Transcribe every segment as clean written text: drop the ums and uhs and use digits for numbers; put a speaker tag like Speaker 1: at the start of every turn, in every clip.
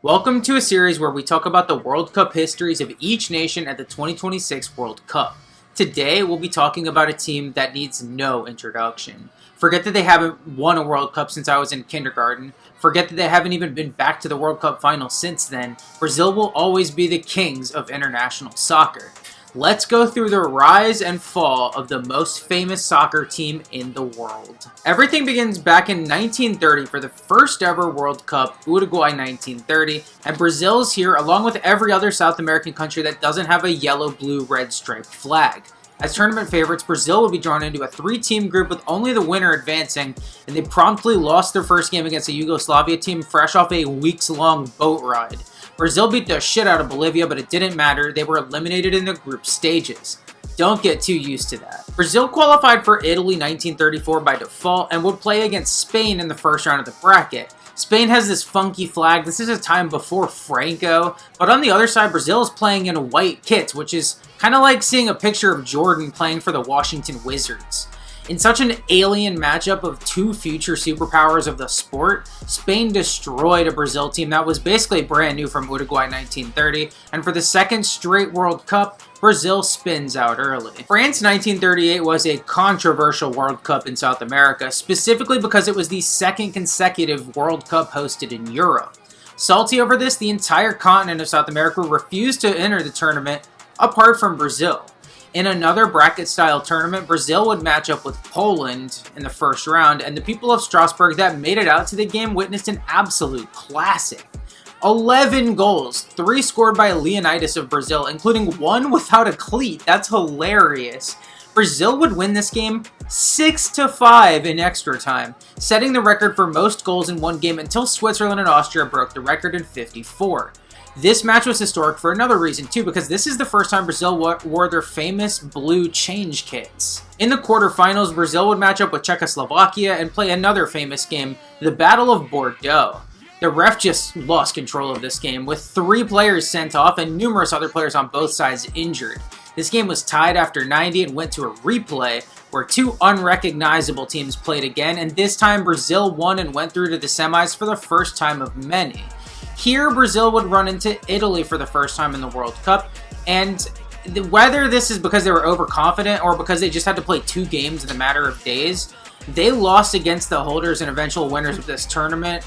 Speaker 1: Welcome to a series where we talk about the World Cup histories of each nation at the 2026 World Cup. Today, we'll be talking about a team that needs no introduction. Forget that they haven't won a World Cup since I was in kindergarten. Forget that they haven't even been back to the World Cup final since then. Brazil will always be the kings of international soccer. Let's go through the rise and fall of the most famous soccer team in the world. Everything begins back in 1930 for the first ever World Cup, Uruguay 1930, and Brazil's here along with every other South American country that doesn't have a yellow, blue, red striped flag. As tournament favorites, Brazil will be drawn into a three-team group with only the winner advancing, and they promptly lost their first game against a Yugoslavia team fresh off a weeks-long boat ride. Brazil beat the shit out of Bolivia, but it didn't matter. They were eliminated in the group stages. Don't get too used to that. Brazil qualified for Italy 1934 by default and would play against Spain in the first round of the bracket. Spain has this funky flag. This is a time before Franco, but on the other side, Brazil is playing in white kits, which is kind of like seeing a picture of Jordan playing for the Washington Wizards. In such an alien matchup of two future superpowers of the sport, Spain destroyed a Brazil team that was basically brand new from Uruguay 1930, and for the second straight World Cup, Brazil spins out early. France 1938 was a controversial World Cup in South America, specifically because it was the second consecutive World Cup hosted in Europe. Salty over this, the entire continent of South America refused to enter the tournament, apart from Brazil. In another bracket-style tournament, Brazil would match up with Poland in the first round, and the people of Strasbourg that made it out to the game witnessed an absolute classic. 11 goals, 3 scored by Leonidas of Brazil, including 1 without a cleat. That's hilarious. Brazil would win this game 6-5 in extra time, setting the record for most goals in one game until Switzerland and Austria broke the record in 54. This match was historic for another reason too, because this is the first time Brazil wore their famous blue change kits. In the quarterfinals, Brazil would match up with Czechoslovakia and play another famous game, the Battle of Bordeaux. The ref just lost control of this game, with 3 players sent off and numerous other players on both sides injured. This game was tied after 90 and went to a replay, where 2 unrecognizable teams played again, and this time Brazil won and went through to the semis for the first time of many. Here, Brazil would run into Italy for the first time in the World Cup, and whether this is because they were overconfident or because they just had to play 2 games in a matter of days, they lost against the holders and eventual winners of this tournament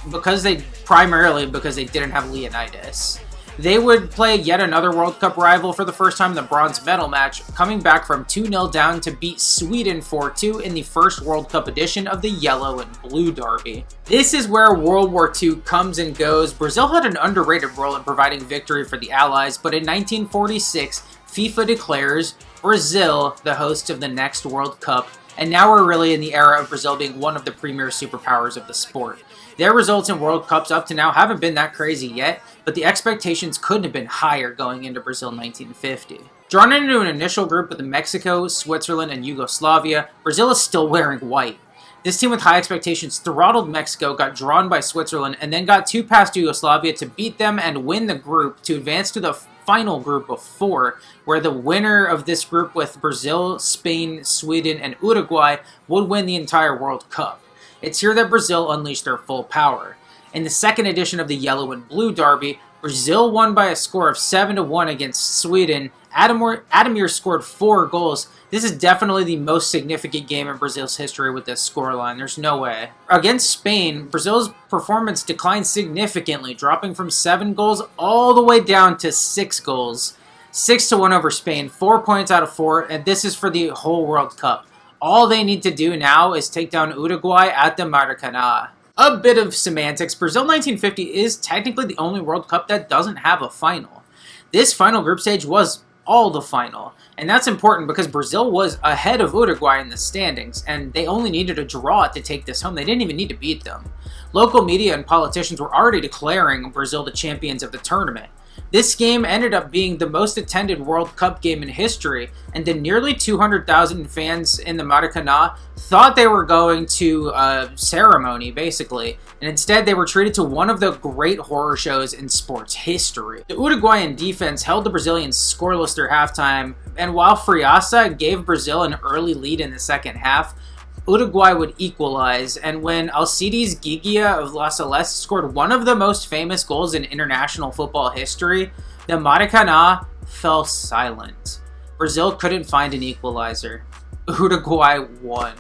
Speaker 1: primarily because they didn't have Leonidas. They would play yet another World Cup rival for the first time in the bronze medal match, coming back from 2-0 down to beat Sweden 4-2 in the first World Cup edition of the Yellow and Blue Derby. This is where World War II comes and goes. Brazil had an underrated role in providing victory for the Allies, but in 1946, FIFA declares Brazil the host of the next World Cup, and now we're really in the era of Brazil being one of the premier superpowers of the sport. Their results in World Cups up to now haven't been that crazy yet, but the expectations couldn't have been higher going into Brazil 1950. Drawn into an initial group with Mexico, Switzerland, and Yugoslavia, Brazil is still wearing white. This team with high expectations throttled Mexico, got drawn by Switzerland, and then got 2 past Yugoslavia to beat them and win the group to advance to the final group of 4, where the winner of this group with Brazil, Spain, Sweden, and Uruguay would win the entire World Cup. It's here that Brazil unleashed their full power. In the second edition of the Yellow and Blue Derby, Brazil won by a score of 7-1 against Sweden. Ademir scored 4 goals. This is definitely the most significant game in Brazil's history with this scoreline. There's no way. Against Spain, Brazil's performance declined significantly, dropping from 7 goals all the way down to 6 goals. 6-1 over Spain, 4 points out of 4, and this is for the whole World Cup. All they need to do now is take down Uruguay at the Maracanã. A bit of semantics, Brazil 1950 is technically the only World Cup that doesn't have a final. This final group stage was all the final, and that's important because Brazil was ahead of Uruguay in the standings, and they only needed a draw to take this home. They didn't even need to beat them. Local media and politicians were already declaring Brazil the champions of the tournament. This game ended up being the most attended World Cup game in history, and the nearly 200,000 fans in the Maracanã thought they were going to a ceremony, basically, and instead they were treated to one of the great horror shows in sports history. The Uruguayan defense held the Brazilians scoreless through halftime, and while Friaça gave Brazil an early lead in the second half, Uruguay would equalize, and when Alcides Gigia of La Celeste scored one of the most famous goals in international football history, the Maracanã fell silent. Brazil couldn't find an equalizer. Uruguay won.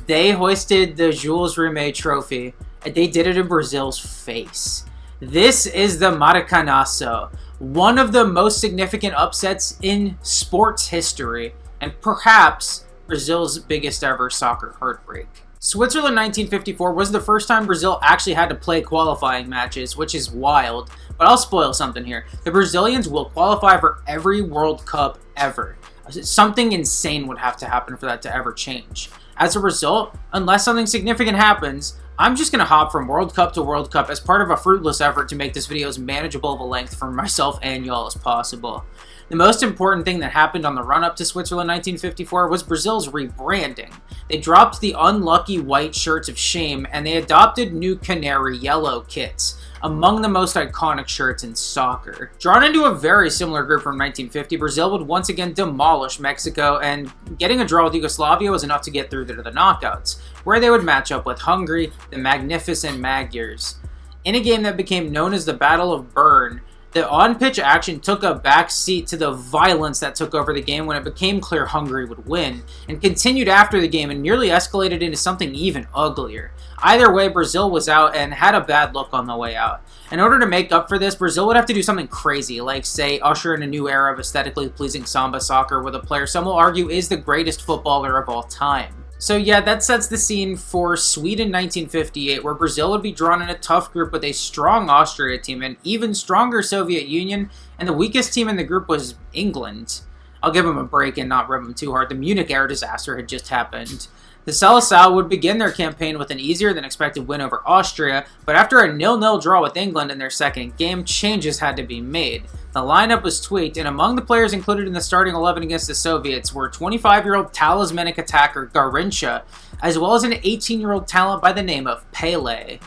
Speaker 1: They hoisted the Jules Rimet trophy, and they did it in Brazil's face. This is the Maracanazo, one of the most significant upsets in sports history, and perhaps Brazil's biggest ever soccer heartbreak. Switzerland 1954 was the first time Brazil actually had to play qualifying matches, which is wild, but I'll spoil something here. The Brazilians will qualify for every World Cup ever. Something insane would have to happen for that to ever change. As a result, unless something significant happens, I'm just going to hop from World Cup to World Cup as part of a fruitless effort to make this video as manageable of a length for myself and y'all as possible. The most important thing that happened on the run-up to Switzerland 1954 was Brazil's rebranding. They dropped the unlucky white shirts of shame and they adopted new canary yellow kits, among the most iconic shirts in soccer. Drawn into a very similar group from 1950, Brazil would once again demolish Mexico, and getting a draw with Yugoslavia was enough to get through to the knockouts, where they would match up with Hungary, the magnificent Magyars. In a game that became known as the Battle of Bern, the on-pitch action took a back seat to the violence that took over the game when it became clear Hungary would win, and continued after the game and nearly escalated into something even uglier. Either way, Brazil was out and had a bad look on the way out. In order to make up for this, Brazil would have to do something crazy, like, say, usher in a new era of aesthetically pleasing samba soccer with a player some will argue is the greatest footballer of all time. So yeah, that sets the scene for Sweden 1958, where Brazil would be drawn in a tough group with a strong Austria team, an even stronger Soviet Union, and the weakest team in the group was England. I'll give them a break and not rib them too hard. The Munich air disaster had just happened. The Seleção would begin their campaign with an easier than expected win over Austria, but after a 0-0 draw with England in their second game, changes had to be made. The lineup was tweaked, and among the players included in the starting 11 against the Soviets were 25-year-old talismanic attacker Garrincha, as well as an 18-year-old talent by the name of Pele.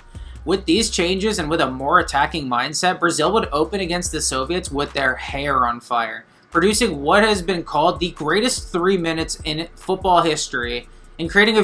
Speaker 1: With these changes and with a more attacking mindset, Brazil would open against the Soviets with their hair on fire, producing what has been called the greatest 3 minutes in football history, and creating a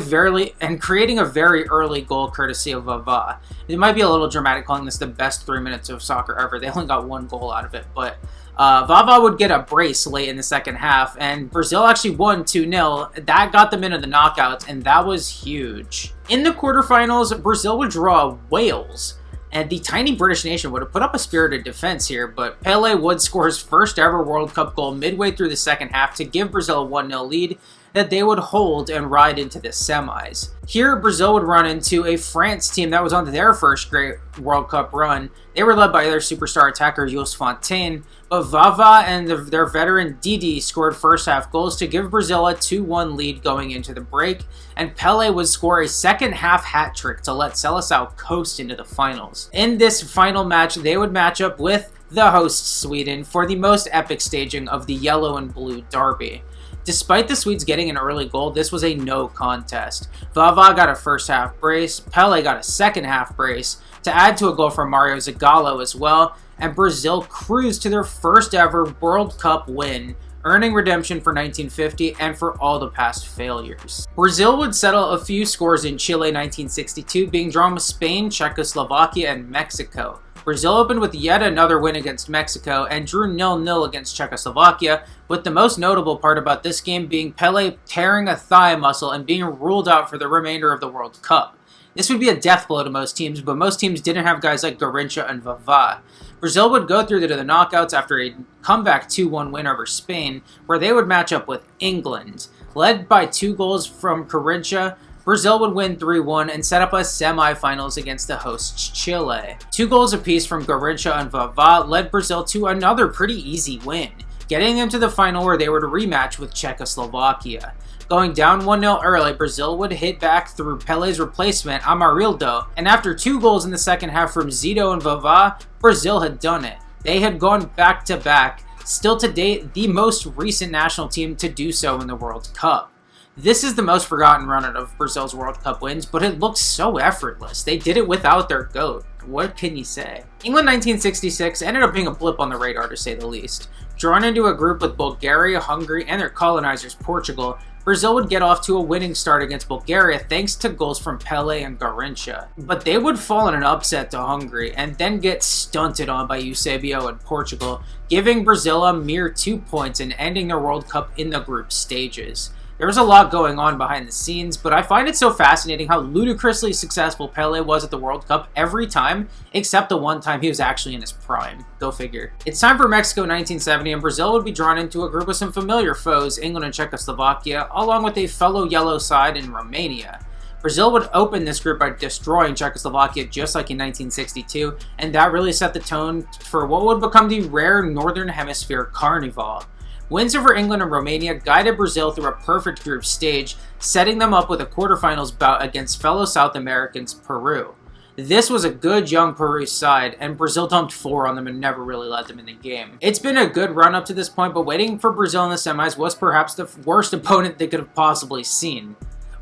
Speaker 1: very early goal courtesy of Vava. It might be a little dramatic calling this the best 3 minutes of soccer ever. They only got one goal out of it, but Vava would get a brace late in the second half, and Brazil actually won 2-0. That got them into the knockouts, and that was huge. In the quarterfinals, Brazil would draw Wales, and the tiny British nation would have put up a spirited defense here, but Pele would score his first ever World Cup goal midway through the second half to give Brazil a 1-0 lead that they would hold and ride into the semis. Here, Brazil would run into a France team that was on their first great World Cup run. They were led by their superstar attacker Jules Fontaine, but Vava and their veteran Didi scored first half goals to give Brazil a 2-1 lead going into the break, and Pele would score a second half hat trick to let Seleção coast into the finals. In this final match, they would match up with the host Sweden for the most epic staging of the yellow and blue derby. Despite the Swedes getting an early goal, this was a no contest. Vava got a first half brace, Pele got a second half brace, to add to a goal from Mario Zagallo as well, and Brazil cruised to their first ever World Cup win, earning redemption for 1950 and for all the past failures. Brazil would settle a few scores in Chile 1962, being drawn with Spain, Czechoslovakia, and Mexico. Brazil opened with yet another win against Mexico and drew 0-0 against Czechoslovakia, with the most notable part about this game being Pele tearing a thigh muscle and being ruled out for the remainder of the World Cup. This would be a death blow to most teams, but most teams didn't have guys like Garrincha and Vava. Brazil would go through to the knockouts after a comeback 2-1 win over Spain, where they would match up with England. Led by 2 goals from Garrincha, Brazil would win 3-1 and set up a semi-finals against the hosts Chile. 2 goals apiece from Garrincha and Vava led Brazil to another pretty easy win, getting them to the final where they were to rematch with Czechoslovakia. Going down 1-0 early, Brazil would hit back through Pele's replacement, Amarildo, and after 2 goals in the second half from Zito and Vava, Brazil had done it. They had gone back-to-back, still to date the most recent national team to do so in the World Cup. This is the most forgotten run of Brazil's World Cup wins, but it looks so effortless. They did it without their GOAT. What can you say? England 1966 ended up being a blip on the radar, to say the least. Drawn into a group with Bulgaria, Hungary, and their colonizers Portugal, Brazil would get off to a winning start against Bulgaria thanks to goals from Pele and Garrincha. But they would fall in an upset to Hungary and then get stunted on by Eusebio and Portugal, giving Brazil a mere 2 points and ending their World Cup in the group stages. There was a lot going on behind the scenes, but I find it so fascinating how ludicrously successful Pele was at the World Cup every time, except the one time he was actually in his prime. Go figure. It's time for Mexico 1970, and Brazil would be drawn into a group with some familiar foes, England and Czechoslovakia, along with a fellow yellow side in Romania. Brazil would open this group by destroying Czechoslovakia just like in 1962, and that really set the tone for what would become the rare Northern Hemisphere carnival. Wins over England and Romania guided Brazil through a perfect group stage, setting them up with a quarterfinals bout against fellow South Americans Peru. This was a good young Peru side, and Brazil dumped 4 on them and never really let them in the game. It's been a good run up to this point, but waiting for Brazil in the semis was perhaps the worst opponent they could have possibly seen.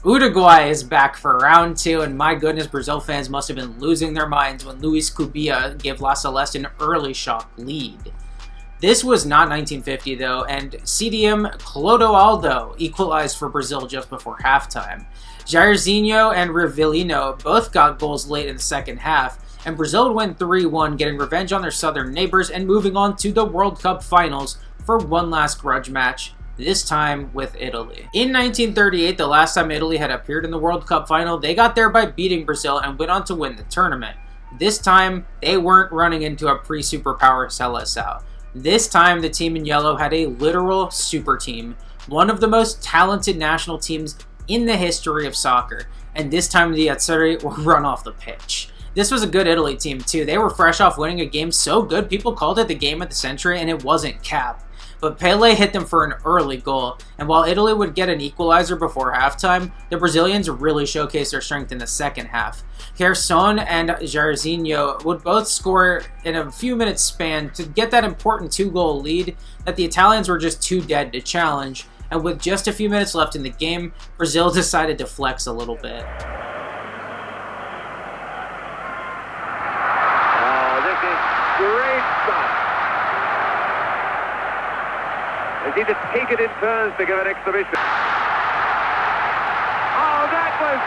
Speaker 1: Uruguay is back for round 2, and my goodness, Brazil fans must have been losing their minds when Luis Cubilla gave La Celeste an early shock lead. This was not 1950 though, and CDM Clodoaldo equalized for Brazil just before halftime. Jairzinho and Rivellino both got goals late in the second half, and Brazil would win 3-1, getting revenge on their southern neighbors and moving on to the World Cup finals for one last grudge match, this time with Italy. In 1938, the last time Italy had appeared in the World Cup final, they got there by beating Brazil and went on to win the tournament. This time, they weren't running into a pre-superpower Seleção. This time, the team in yellow had a literal super team, one of the most talented national teams in the history of soccer, and this time the Azzurri were run off the pitch. This was a good Italy team too. They were fresh off winning a game so good, people called it the game of the century, and it wasn't cap. But Pele hit them for an early goal, and while Italy would get an equalizer before halftime, the Brazilians really showcased their strength in the second half. Gerson and Jairzinho would both score in a few minutes span to get that important 2-goal lead that the Italians were just too dead to challenge, and with just a few minutes left in the game, Brazil decided to flex a little bit.
Speaker 2: This is great stuff. They need to take it in turns to give an exhibition. Oh, that was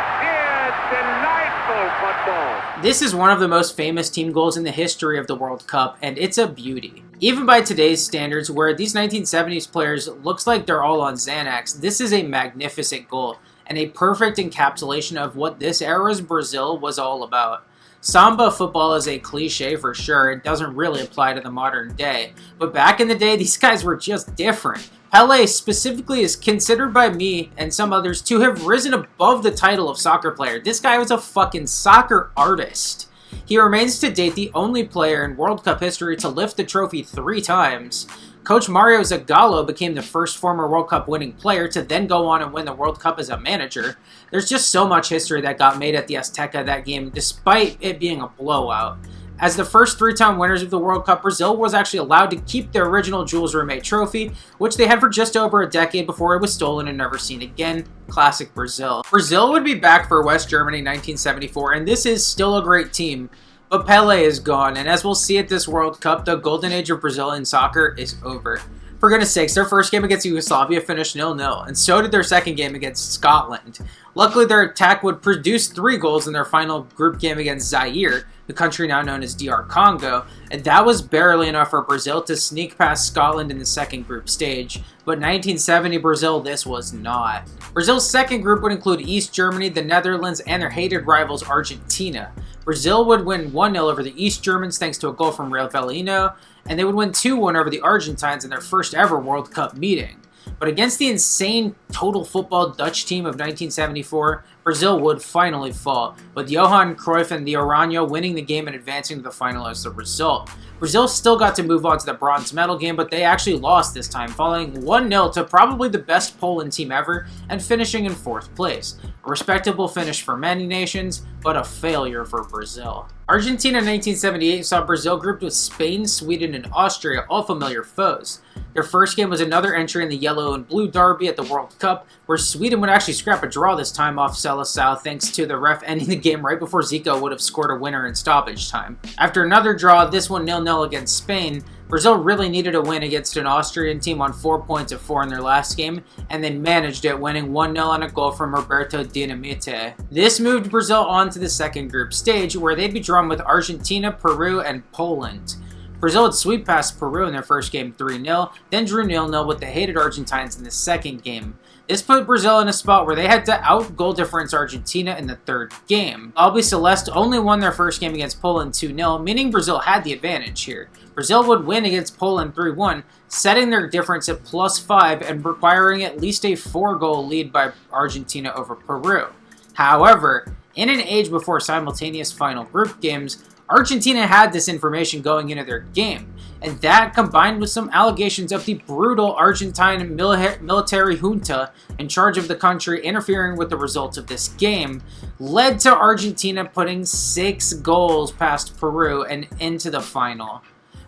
Speaker 2: delightful football.
Speaker 1: This is one of the most famous team goals in the history of the World Cup, and it's a beauty. Even by today's standards, where these 1970s players looks like they're all on Xanax, this is a magnificent goal, and a perfect encapsulation of what this era's Brazil was all about. Samba football is a cliche for sure, it doesn't really apply to the modern day, but back in the day, these guys were just different. Pelé specifically is considered by me and some others to have risen above the title of soccer player. This guy was a fucking soccer artist. He remains to date the only player in World Cup history to lift the trophy 3 times. Coach Mario Zagallo became the first former World Cup winning player to then go on and win the World Cup as a manager. There's just so much history that got made at the Azteca that game, despite it being a blowout. As the first 3-time winners of the World Cup, Brazil was actually allowed to keep their original Jules Rimet trophy, which they had for just over a decade before it was stolen and never seen again. Classic Brazil. Brazil would be back for West Germany 1974, and this is still a great team. But Pelé is gone, and as we'll see at this World Cup, the golden age of Brazilian soccer is over. For goodness sakes, their first game against Yugoslavia finished 0-0, and so did their second game against Scotland. Luckily, their attack would produce 3 goals in their final group game against Zaire, the country now known as DR Congo, and that was barely enough for Brazil to sneak past Scotland in the second group stage. But 1970 Brazil, this was not. Brazil's second group would include East Germany, the Netherlands, and their hated rivals Argentina. Brazil would win 1-0 over the East Germans thanks to a goal from Rivellino, and they would win 2-1 over the Argentines in their first ever World Cup meeting. But against the insane total football Dutch team of 1974, Brazil would finally fall, with Johan Cruyff and the Oranjo winning the game and advancing to the final as the result. Brazil still got to move on to the bronze medal game, but they actually lost this time, falling 1-0 to probably the best Poland team ever and finishing in 4th place. A respectable finish for many nations, but a failure for Brazil. Argentina in 1978 saw Brazil grouped with Spain, Sweden, and Austria, all familiar foes. Their first game was another entry in the yellow and blue derby at the World Cup, where Sweden would actually scrap a draw this time off Seleção thanks to the ref ending the game right before Zico would have scored a winner in stoppage time. After another draw, this one 0-0 against Spain, Brazil really needed a win against an Austrian team on 4 points of 4 in their last game, and they managed it, winning 1-0 on a goal from Roberto Dinamite. This moved Brazil on to the second group stage, where they'd be drawn with Argentina, Peru, and Poland. Brazil had sweep past Peru in their first game 3-0, then drew 0-0 with the hated Argentines in the second game. This put Brazil in a spot where they had to out-goal difference Argentina in the third game. Albiceleste only won their first game against Poland 2-0, meaning Brazil had the advantage here. Brazil would win against Poland 3-1, setting their difference at +5 and requiring at least a 4-goal lead by Argentina over Peru. However, in an age before simultaneous final group games, Argentina had this information going into their game, and that, combined with some allegations of the brutal Argentine military junta in charge of the country interfering with the results of this game, led to Argentina putting 6 goals past Peru and into the final.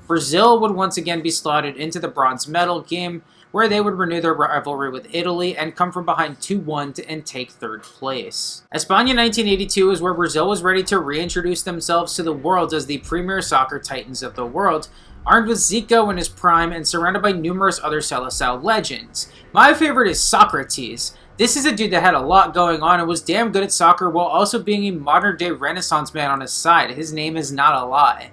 Speaker 1: Brazil would once again be slotted into the bronze medal game, where they would renew their rivalry with Italy and come from behind 2-1 and take third place. España 1982 is where Brazil was ready to reintroduce themselves to the world as the premier soccer titans of the world, armed with Zico in his prime and surrounded by numerous other Seleção legends. My favorite is Socrates. This is a dude that had a lot going on and was damn good at soccer while also being a modern-day Renaissance man on his side. His name is not a lie.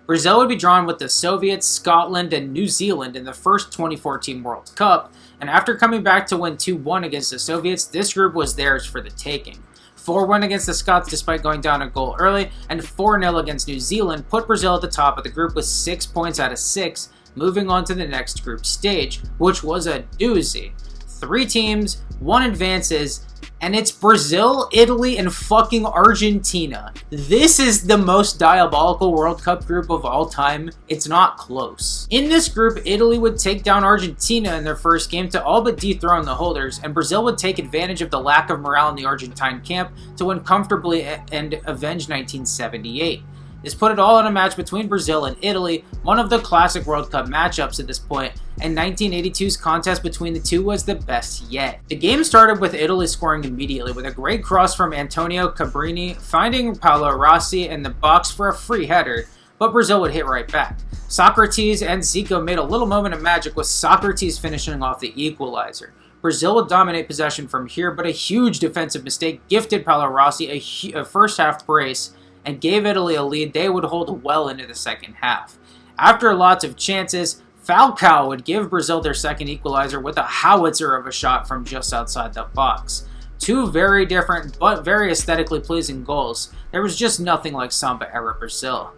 Speaker 1: Brazil would be drawn with the Soviets, Scotland, and New Zealand in the first 2014 World Cup, and after coming back to win 2-1 against the Soviets, this group was theirs for the taking. 4-1 against the Scots despite going down a goal early, and 4-0 against New Zealand put Brazil at the top of the group with 6 points out of 6, moving on to the next group stage, which was a doozy. 3 teams, 1 advances, and it's Brazil, Italy, and fucking Argentina. This is the most diabolical World Cup group of all time. It's not close. In this group, Italy would take down Argentina in their first game to all but dethrone the holders, and Brazil would take advantage of the lack of morale in the Argentine camp to win comfortably and avenge 1978. This put it all in a match between Brazil and Italy, one of the classic World Cup matchups at this point, and 1982's contest between the two was the best yet. The game started with Italy scoring immediately with a great cross from Antonio Cabrini, finding Paolo Rossi in the box for a free header, but Brazil would hit right back. Socrates and Zico made a little moment of magic with Socrates finishing off the equalizer. Brazil would dominate possession from here, but a huge defensive mistake gifted Paolo Rossi a first half brace and gave Italy a lead they would hold well into the second half. After lots of chances, Falcao would give Brazil their second equalizer with a howitzer of a shot from just outside the box. 2 very different but very aesthetically pleasing goals. There was just nothing like Samba-era Brazil.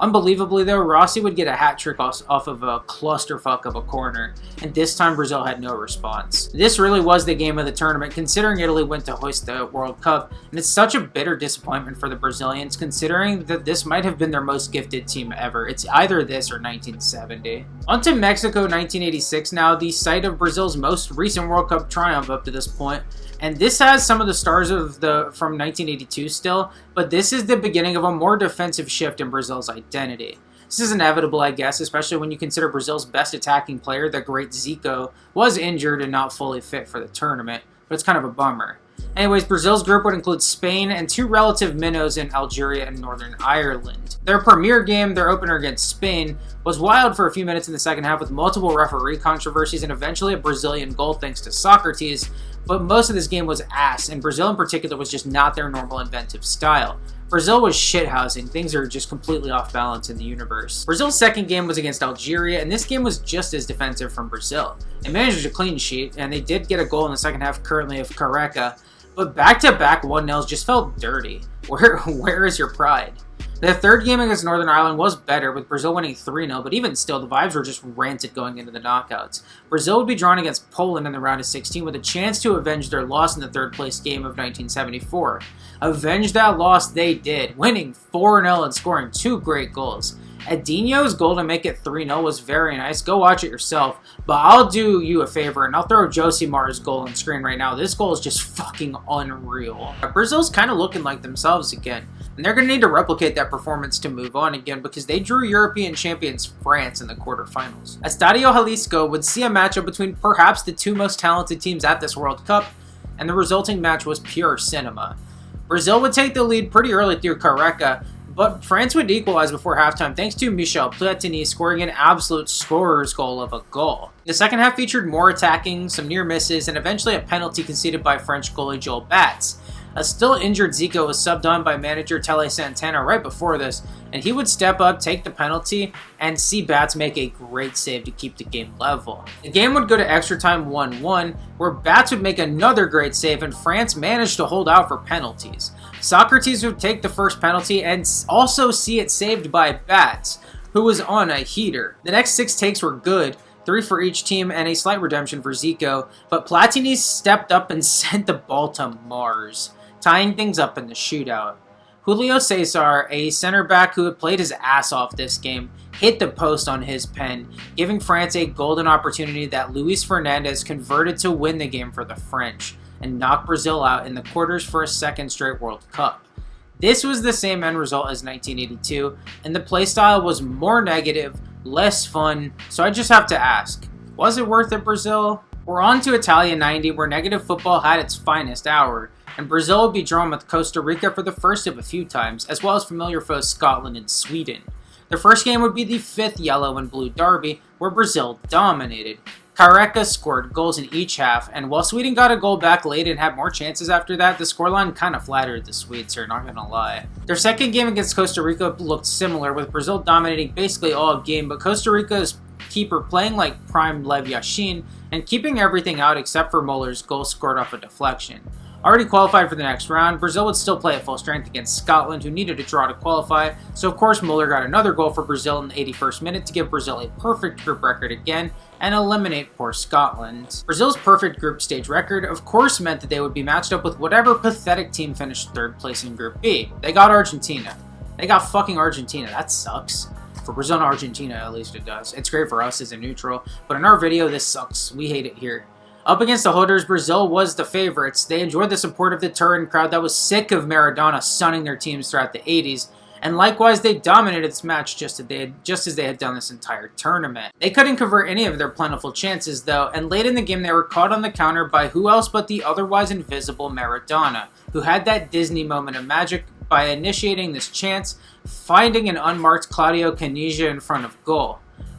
Speaker 1: Unbelievably though, Rossi would get a hat trick off of a clusterfuck of a corner, and this time Brazil had no response. This really was the game of the tournament, considering Italy went to hoist the World Cup, and it's such a bitter disappointment for the Brazilians, considering that this might have been their most gifted team ever. It's either this or 1970. On to Mexico 1986 now, the site of Brazil's most recent World Cup triumph up to this point. And this has some of the stars from 1982 still, but this is the beginning of a more defensive shift in Brazil's identity. This is inevitable, I guess, especially when you consider Brazil's best attacking player, the great Zico, was injured and not fully fit for the tournament, but it's kind of a bummer. Anyways, Brazil's group would include Spain and 2 relative minnows in Algeria and Northern Ireland. Their premier game, their opener against Spain, was wild for a few minutes in the second half with multiple referee controversies and eventually a Brazilian goal thanks to Socrates, but most of this game was ass, and Brazil in particular was just not their normal inventive style. Brazil was shithousing, things are just completely off balance in the universe. Brazil's second game was against Algeria, and this game was just as defensive from Brazil. They managed a clean sheet, and they did get a goal in the second half currently of Careca, but back-to-back 1-0s just felt dirty. Where is your pride? The third game against Northern Ireland was better, with Brazil winning 3-0, but even still, the vibes were just rancid going into the knockouts. Brazil would be drawn against Poland in the round of 16 with a chance to avenge their loss in the third-place game of 1974. Avenge that loss they did, winning 4-0 and scoring 2 great goals. Edinho's goal to make it 3-0 was very nice. Go watch it yourself. But I'll do you a favor, and I'll throw Josimar's goal on screen right now. This goal is just fucking unreal. Brazil's kind of looking like themselves again. And they're going to need to replicate that performance to move on again because they drew European champions France in the quarterfinals. Estadio Jalisco would see a matchup between perhaps the 2 most talented teams at this World Cup, and the resulting match was pure cinema. Brazil would take the lead pretty early through Careca, but France would equalize before halftime thanks to Michel Platini scoring an absolute scorer's goal of a goal. The second half featured more attacking, some near misses, and eventually a penalty conceded by French goalie Joel Batz. A still injured Zico was subbed on by manager Tele Santana right before this, and he would step up, take the penalty, and see Batz make a great save to keep the game level. The game would go to extra time 1-1, where Batz would make another great save, and France managed to hold out for penalties. Socrates would take the first penalty and also see it saved by Batz, who was on a heater. The next 6 takes were good, 3 for each team and a slight redemption for Zico, but Platini stepped up and sent the ball to Mars, tying things up in the shootout. Julio Cesar, a center back who had played his ass off this game, hit the post on his pen, giving France a golden opportunity that Luis Fernandez converted to win the game for the French and knock Brazil out in the quarters for a second straight World Cup. This was the same end result as 1982, and the playstyle was more negative, less fun, so I just have to ask, was it worth it, Brazil? We're on to Italia 90, where negative football had its finest hour, and Brazil would be drawn with Costa Rica for the first of a few times, as well as familiar foes Scotland and Sweden. The first game would be the 5th yellow and blue derby, where Brazil dominated. Careca scored goals in each half, and while Sweden got a goal back late and had more chances after that, the scoreline kind of flattered the Swedes here, not gonna lie. Their second game against Costa Rica looked similar, with Brazil dominating basically all game, but Costa Rica's keeper playing like prime Lev Yashin and keeping everything out except for Muller's goal scored off a deflection. Already qualified for the next round, Brazil would still play at full strength against Scotland, who needed a draw to qualify, so of course Muller got another goal for Brazil in the 81st minute to give Brazil a perfect group record again and eliminate poor Scotland. Brazil's perfect group stage record of course meant that they would be matched up with whatever pathetic team finished 3rd place in Group B. They got Argentina. They got fucking Argentina. That sucks. For Brazil and Argentina, at least it does. It's great for us as a neutral, but in our video, this sucks. We hate it here. Up against the holders, Brazil was the favorites. They enjoyed the support of the Turin crowd that was sick of Maradona sunning their teams throughout the 80s, and likewise they dominated this match just as they had done this entire tournament. They couldn't convert any of their plentiful chances though, and late in the game they were caught on the counter by who else but the otherwise invisible Maradona, who had that Disney moment of magic by initiating this chance, finding an unmarked Claudio Caniggia in front of goal.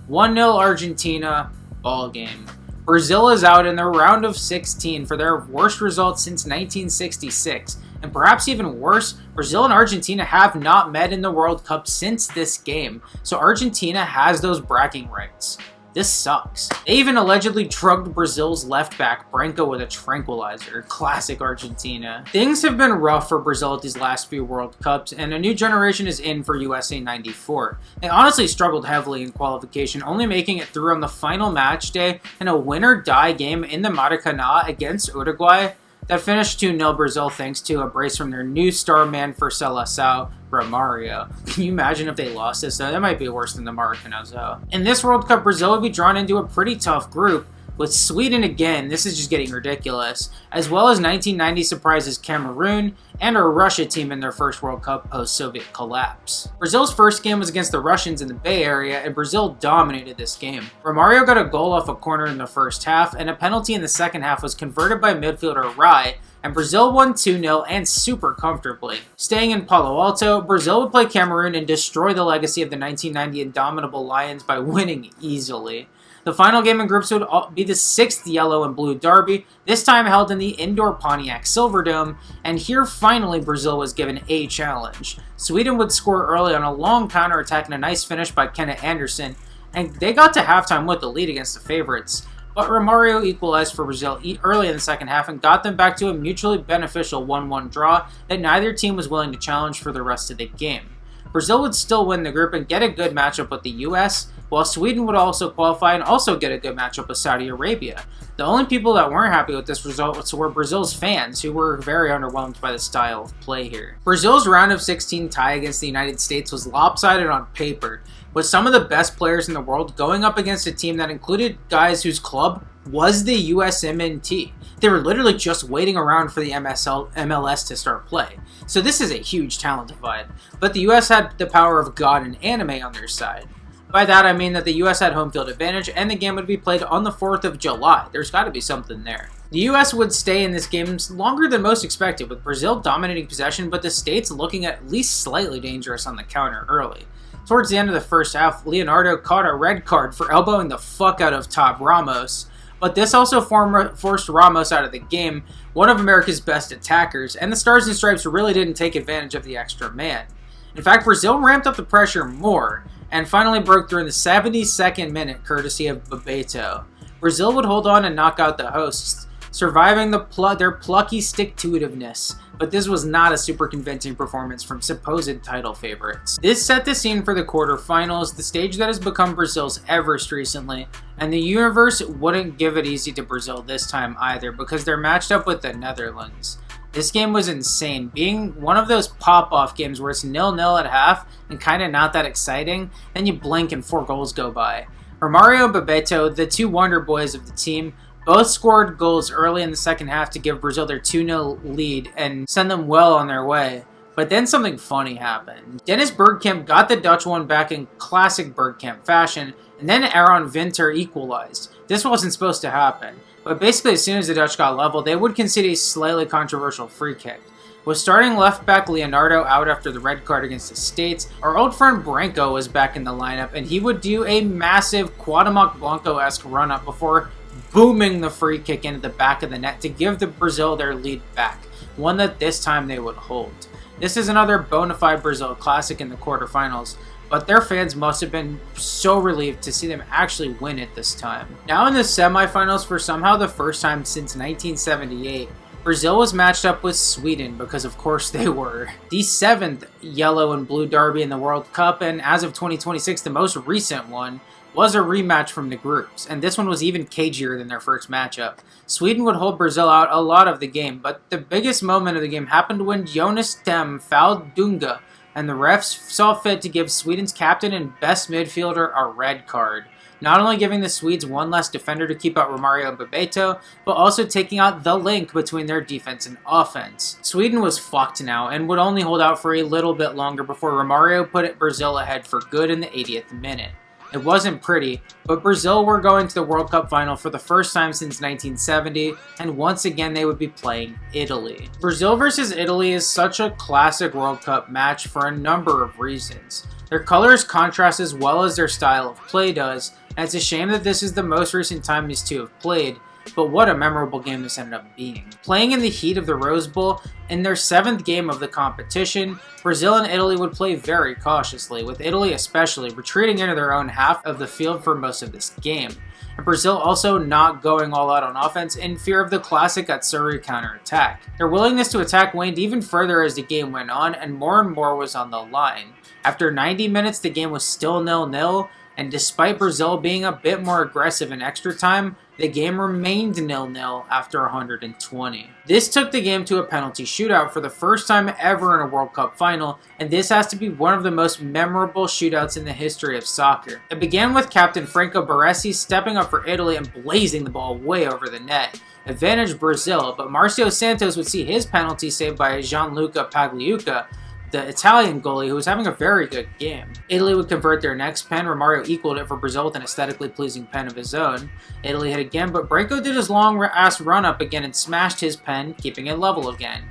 Speaker 1: 1-0 Argentina, ball game. Brazil is out in the round of 16 for their worst result since 1966. And perhaps even worse, Brazil and Argentina have not met in the World Cup since this game. So Argentina has those bragging rights. This sucks. They even allegedly drugged Brazil's left back, Branco, with a tranquilizer. Classic Argentina. Things have been rough for Brazil at these last few World Cups, and a new generation is in for USA 94. They honestly struggled heavily in qualification, only making it through on the final match day in a win-or-die game in the Maracanã against Uruguay that finished 2-0 Brazil thanks to a brace from their new star man for Seleção, Romario. Can you imagine if they lost this? That might be worse than the Maracanã. In this World Cup, Brazil would be drawn into a pretty tough group, with Sweden again, this is just getting ridiculous, as well as 1990 surprises Cameroon and a Russia team in their first World Cup post-Soviet collapse. Brazil's first game was against the Russians in the Bay Area, and Brazil dominated this game. Romario got a goal off a corner in the first half, and a penalty in the second half was converted by midfielder Rai, and Brazil won 2-0 and super comfortably. Staying in Palo Alto, Brazil would play Cameroon and destroy the legacy of the 1990 indomitable Lions by winning easily. The final game in groups would be the 6th yellow and blue derby, this time held in the indoor Pontiac Silverdome, and here finally Brazil was given a challenge. Sweden would score early on a long counterattack and a nice finish by Kenneth Anderson, and they got to halftime with the lead against the favorites. But Romario equalized for Brazil early in the second half and got them back to a mutually beneficial 1-1 draw that neither team was willing to challenge for the rest of the game. Brazil would still win the group and get a good matchup with the US, while Sweden would also qualify and also get a good matchup with Saudi Arabia. The only people that weren't happy with this result were Brazil's fans, who were very underwhelmed by the style of play here. Brazil's round of 16 tie against the United States was lopsided on paper, with some of the best players in the world going up against a team that included guys whose club was the USMNT. They were literally just waiting around for the MLS to start play. So this is a huge talent divide. But the US had the power of God and anime on their side. By that I mean that the US had home field advantage and the game would be played on the 4th of July. There's got to be something there. The US would stay in this game longer than most expected, with Brazil dominating possession, but the States looking at least slightly dangerous on the counter early. Towards the end of the first half, Leonardo caught a red card for elbowing the fuck out of Top Ramos, but this also forced Ramos out of the game, one of America's best attackers, and the Stars and Stripes really didn't take advantage of the extra man. In fact, Brazil ramped up the pressure more, and finally broke through in the 72nd minute courtesy of Bebeto. Brazil would hold on and knock out the hosts, surviving their plucky stick-to-itiveness, but this was not a super convincing performance from supposed title favorites. This set the scene for the quarterfinals, the stage that has become Brazil's Everest recently, and the universe wouldn't give it easy to Brazil this time either, because they're matched up with the Netherlands. This game was insane, being one of those pop-off games where it's 0-0 at half and kinda not that exciting, then you blink and 4 goals go by. Romario and Bebeto, the two wonder boys of the team, both scored goals early in the second half to give Brazil their 2-0 lead and send them well on their way. But then something funny happened. Dennis Bergkamp got the Dutch one back in classic Bergkamp fashion, and then Aaron Winter equalized. This wasn't supposed to happen, but basically as soon as the Dutch got level, they would concede a slightly controversial free kick. With starting left back Leonardo out after the red card against the States, our old friend Branco was back in the lineup, and he would do a massive Cuauhtemoc Blanco-esque run-up before booming the free kick into the back of the net to give the Brazil their lead back, one that this time they would hold. This is another bona fide Brazil classic in the quarterfinals, but their fans must have been so relieved to see them actually win it this time. Now in the semifinals, for somehow the first time since 1978, Brazil was matched up with Sweden, because of course they were. The 7th yellow and blue derby in the World Cup, and as of 2026 the most recent one, was a rematch from the groups, and this one was even cagier than their first matchup. Sweden would hold Brazil out a lot of the game, but the biggest moment of the game happened when Jonas Stem fouled Dunga, and the refs saw fit to give Sweden's captain and best midfielder a red card, not only giving the Swedes one less defender to keep out Romario and Bebeto, but also taking out the link between their defense and offense. Sweden was fucked now, and would only hold out for a little bit longer before Romario put Brazil ahead for good in the 80th minute. It wasn't pretty, but Brazil were going to the World Cup final for the first time since 1970, and once again they would be playing Italy. Brazil versus Italy is such a classic World Cup match for a number of reasons. Their colors contrast as well as their style of play does, and it's a shame that this is the most recent time these two have played, but what a memorable game this ended up being. Playing in the heat of the Rose Bowl, in their 7th game of the competition, Brazil and Italy would play very cautiously, with Italy especially retreating into their own half of the field for most of this game, and Brazil also not going all out on offense in fear of the classic Atsuri counterattack. Their willingness to attack waned even further as the game went on, and more was on the line. After 90 minutes, the game was still 0-0, and despite Brazil being a bit more aggressive in extra time, the game remained 0-0 after 120. This took the game to a penalty shootout for the first time ever in a World Cup final, and this has to be one of the most memorable shootouts in the history of soccer. It began with captain Franco Baresi stepping up for Italy and blazing the ball way over the net. Advantage Brazil, but Marcio Santos would see his penalty saved by Gianluca Pagliuca, the Italian goalie, who was having a very good game. Italy would convert their next pen. Romario equaled it for Brazil with an aesthetically pleasing pen of his own. Italy hit again, but Branco did his long-ass run-up again and smashed his pen, keeping it level again.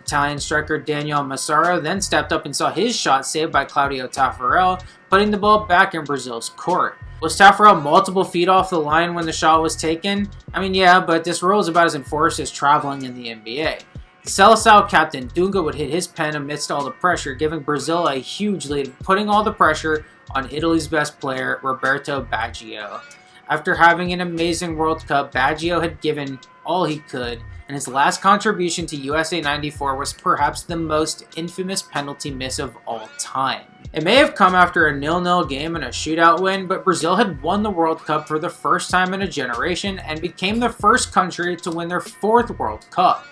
Speaker 1: Italian striker Daniel Massaro then stepped up and saw his shot saved by Claudio Taffarel, putting the ball back in Brazil's court. Was Taffarel multiple feet off the line when the shot was taken? I mean, yeah, but this rule is about as enforced as traveling in the NBA. Seleção captain Dunga would hit his pen amidst all the pressure, giving Brazil a huge lead, putting all the pressure on Italy's best player, Roberto Baggio. After having an amazing World Cup, Baggio had given all he could, and his last contribution to USA 94 was perhaps the most infamous penalty miss of all time. It may have come after a 0-0 game and a shootout win, but Brazil had won the World Cup for the first time in a generation and became the first country to win their 4th World Cup.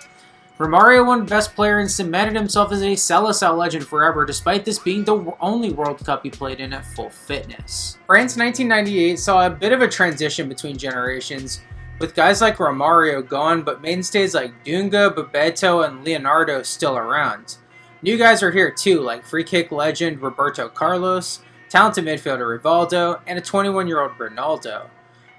Speaker 1: Romario won Best Player and cemented himself as a Seleção legend forever, despite this being the only World Cup he played in at full fitness. France 1998 saw a bit of a transition between generations, with guys like Romario gone, but mainstays like Dunga, Bebeto, and Leonardo still around. New guys are here too, like free kick legend Roberto Carlos, talented midfielder Rivaldo, and a 21-year-old Ronaldo.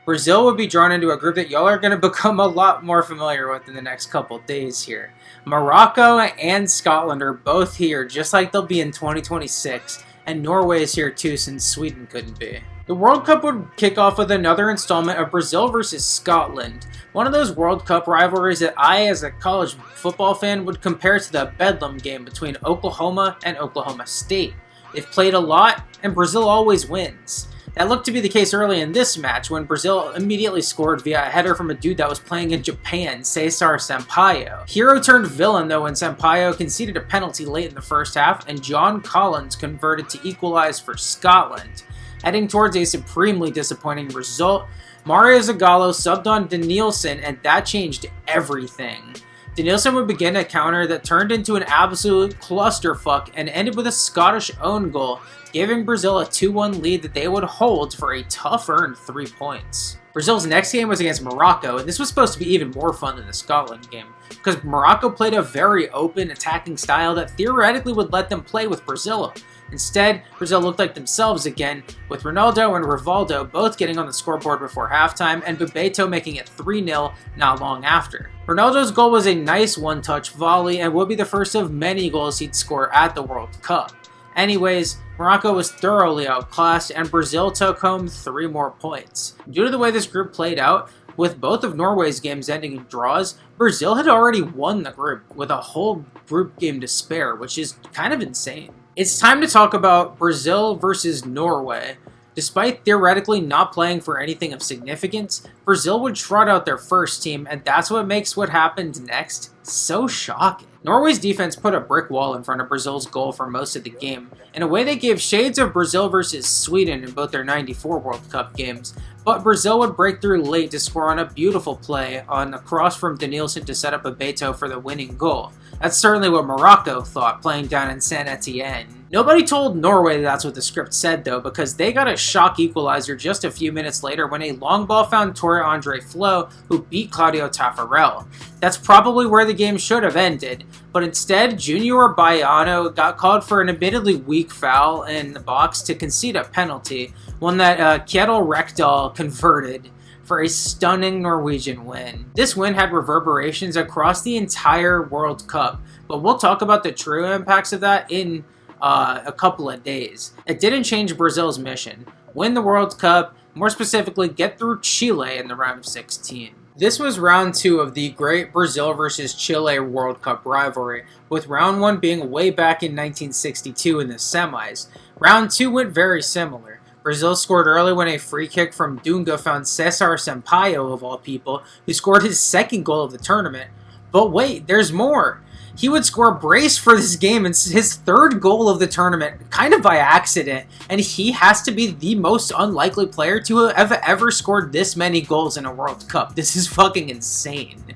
Speaker 1: Brazil would be drawn into a group that y'all are going to become a lot more familiar with in the next couple days here. Morocco and Scotland are both here, just like they'll be in 2026, and Norway is here too since Sweden couldn't be. The World Cup would kick off with another installment of Brazil versus Scotland, one of those World Cup rivalries that I, as a college football fan, would compare to the Bedlam game between Oklahoma and Oklahoma State. They've played a lot, and Brazil always wins. That looked to be the case early in this match when Brazil immediately scored via a header from a dude that was playing in Japan, Cesar Sampaio. Hero turned villain though when Sampaio conceded a penalty late in the first half and John Collins converted to equalize for Scotland. Heading towards a supremely disappointing result, Mario Zagallo subbed on Danielson and that changed everything. Danielson would begin a counter that turned into an absolute clusterfuck and ended with a Scottish own goal, giving Brazil a 2-1 lead that they would hold for a tough-earned 3 points. Brazil's next game was against Morocco, and this was supposed to be even more fun than the Scotland game, because Morocco played a very open, attacking style that theoretically would let them play with Brazil. Instead, Brazil looked like themselves again, with Ronaldo and Rivaldo both getting on the scoreboard before halftime, and Bebeto making it 3-0 not long after. Ronaldo's goal was a nice one-touch volley, and would be the first of many goals he'd score at the World Cup. Anyways, Morocco was thoroughly outclassed, and Brazil took home 3 more points. Due to the way this group played out, with both of Norway's games ending in draws, Brazil had already won the group with a whole group game to spare, which is kind of insane. It's time to talk about Brazil versus Norway. Despite theoretically not playing for anything of significance, Brazil would trot out their first team, and that's what makes what happened next so shocking. Norway's defense put a brick wall in front of Brazil's goal for most of the game, in a way that gave shades of Brazil versus Sweden in both their '94 World Cup games, but Brazil would break through late to score on a beautiful play on a cross from Danielson to set up a Beto for the winning goal. That's certainly what Morocco thought playing down in Saint Etienne. Nobody told Norway that's what the script said though, because they got a shock equalizer just a few minutes later when a long ball found Torre Andre Flo, who beat Claudio Taffarel. That's probably where the game should have ended, but instead Junior Baiano got called for an admittedly weak foul in the box to concede a penalty, one that Kjetil Rekdal converted for a stunning Norwegian win. This win had reverberations across the entire World Cup, but we'll talk about the true impacts of that in a couple of days. It didn't change Brazil's mission: win the World Cup, more specifically get through Chile in the round of 16. This was round 2 of the great Brazil versus Chile World Cup rivalry, with round 1 being way back in 1962 in the semis. Round 2 went very similar. Brazil scored early when a free kick from Dunga found Cesar Sampaio, of all people, who scored his second goal of the tournament. But wait, there's more! He would score a brace for this game and his third goal of the tournament, kind of by accident, and he has to be the most unlikely player to have ever scored this many goals in a World Cup. This is fucking insane.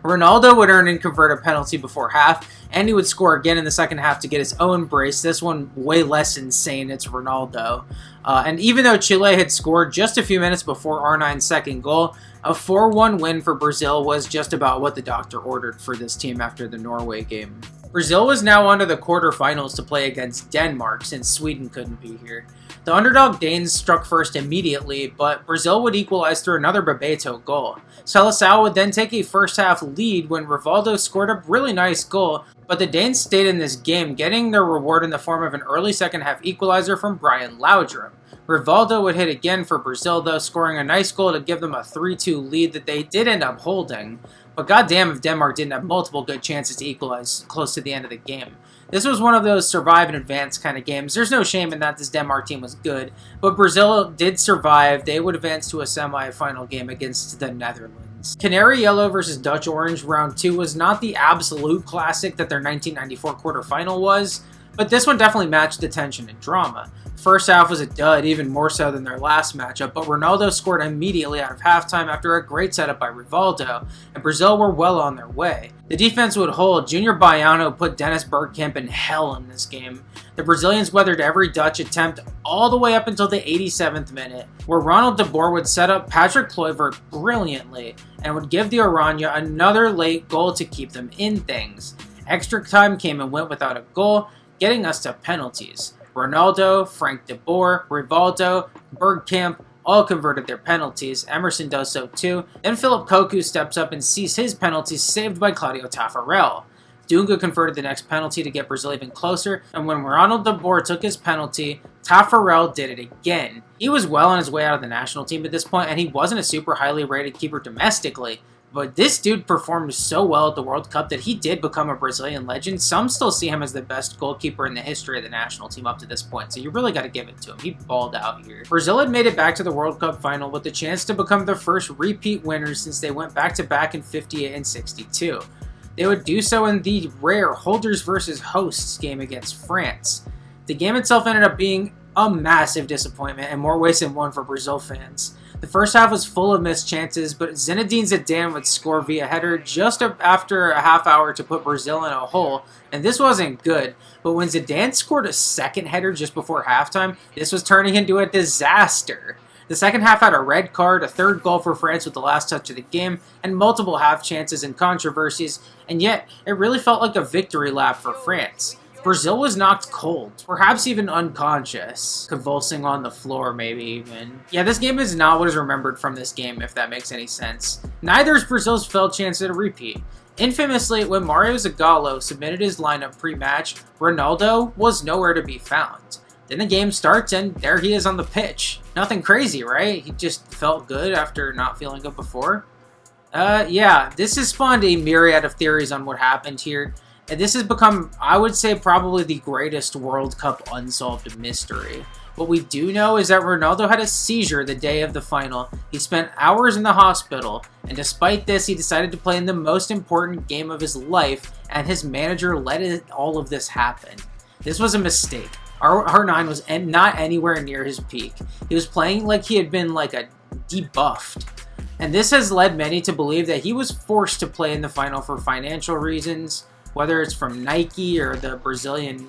Speaker 1: Ronaldo would earn and convert a penalty before half, and he would score again in the second half to get his own brace. This one way less insane, it's Ronaldo. And even though Chile had scored just a few minutes before R9's second goal, a 4-1 win for Brazil was just about what the doctor ordered for this team after the Norway game. Brazil was now on to the quarterfinals to play against Denmark since Sweden couldn't be here. The underdog Danes struck first immediately, but Brazil would equalize through another Bebeto goal. Seleção would then take a first half lead when Rivaldo scored a really nice goal, but the Danes stayed in this game, getting their reward in the form of an early second half equalizer from Brian Laudrup. Rivaldo would hit again for Brazil though, scoring a nice goal to give them a 3-2 lead that they did end up holding. But goddamn if Denmark didn't have multiple good chances to equalize close to the end of the game. This was one of those survive and advance kind of games. There's no shame in that this Denmark team was good, but Brazil did survive. They would advance to a semi-final game against the Netherlands. Canary Yellow versus Dutch Orange round 2 was not the absolute classic that their 1994 quarterfinal was, but this one definitely matched the tension and drama. First half was a dud, even more so than their last matchup, but Ronaldo scored immediately out of halftime after a great setup by Rivaldo, and Brazil were well on their way. The defense would hold. Junior Baiano put Dennis Bergkamp in hell in this game. The Brazilians weathered every Dutch attempt all the way up until the 87th minute, where Ronald de Boer would set up Patrick Kluivert brilliantly and would give the Oranje another late goal to keep them in things. Extra time came and went without a goal, getting us to penalties. Ronaldo, Frank de Boer, Rivaldo, Bergkamp all converted their penalties. Emerson does so too. Then Philip Cocu steps up and sees his penalties saved by Claudio Taffarel. Dunga converted the next penalty to get Brazil even closer, and when Ronald de Boer took his penalty, Taffarel did it again. He was well on his way out of the national team at this point, and he wasn't a super highly rated keeper domestically. But this dude performed so well at the World Cup that he did become a Brazilian legend. Some still see him as the best goalkeeper in the history of the national team up to this point, so you really got to give it to him. He balled out here. Brazil had made it back to the World Cup final with the chance to become the first repeat winners since they went back-to-back in 58 and 62. They would do so in the rare holders versus hosts game against France. The game itself ended up being a massive disappointment in more ways than one for Brazil fans. The first half was full of missed chances, but Zinedine Zidane would score via header just after a half hour to put Brazil in a hole, and this wasn't good. But when Zidane scored a second header just before halftime, this was turning into a disaster. The second half had a red card, a third goal for France with the last touch of the game, and multiple half chances and controversies, and yet it really felt like a victory lap for France. Brazil was knocked cold, perhaps even unconscious, convulsing on the floor maybe even. Yeah, this game is not what is remembered from this game, if that makes any sense. Neither is Brazil's failed chance at a repeat. Infamously, when Mario Zagallo submitted his lineup pre-match, Ronaldo was nowhere to be found. Then the game starts and there he is on the pitch. Nothing crazy, right? He just felt good after not feeling good before. Yeah, this has spawned a myriad of theories on what happened here. And this has become, I would say, probably the greatest World Cup unsolved mystery. What we do know is that Ronaldo had a seizure the day of the final. He spent hours in the hospital, and despite this, he decided to play in the most important game of his life, and his manager let all of this happen. This was a mistake. R9 was not anywhere near his peak. He was playing like he had been debuffed. And this has led many to believe that he was forced to play in the final for financial reasons, whether it's from Nike or the Brazilian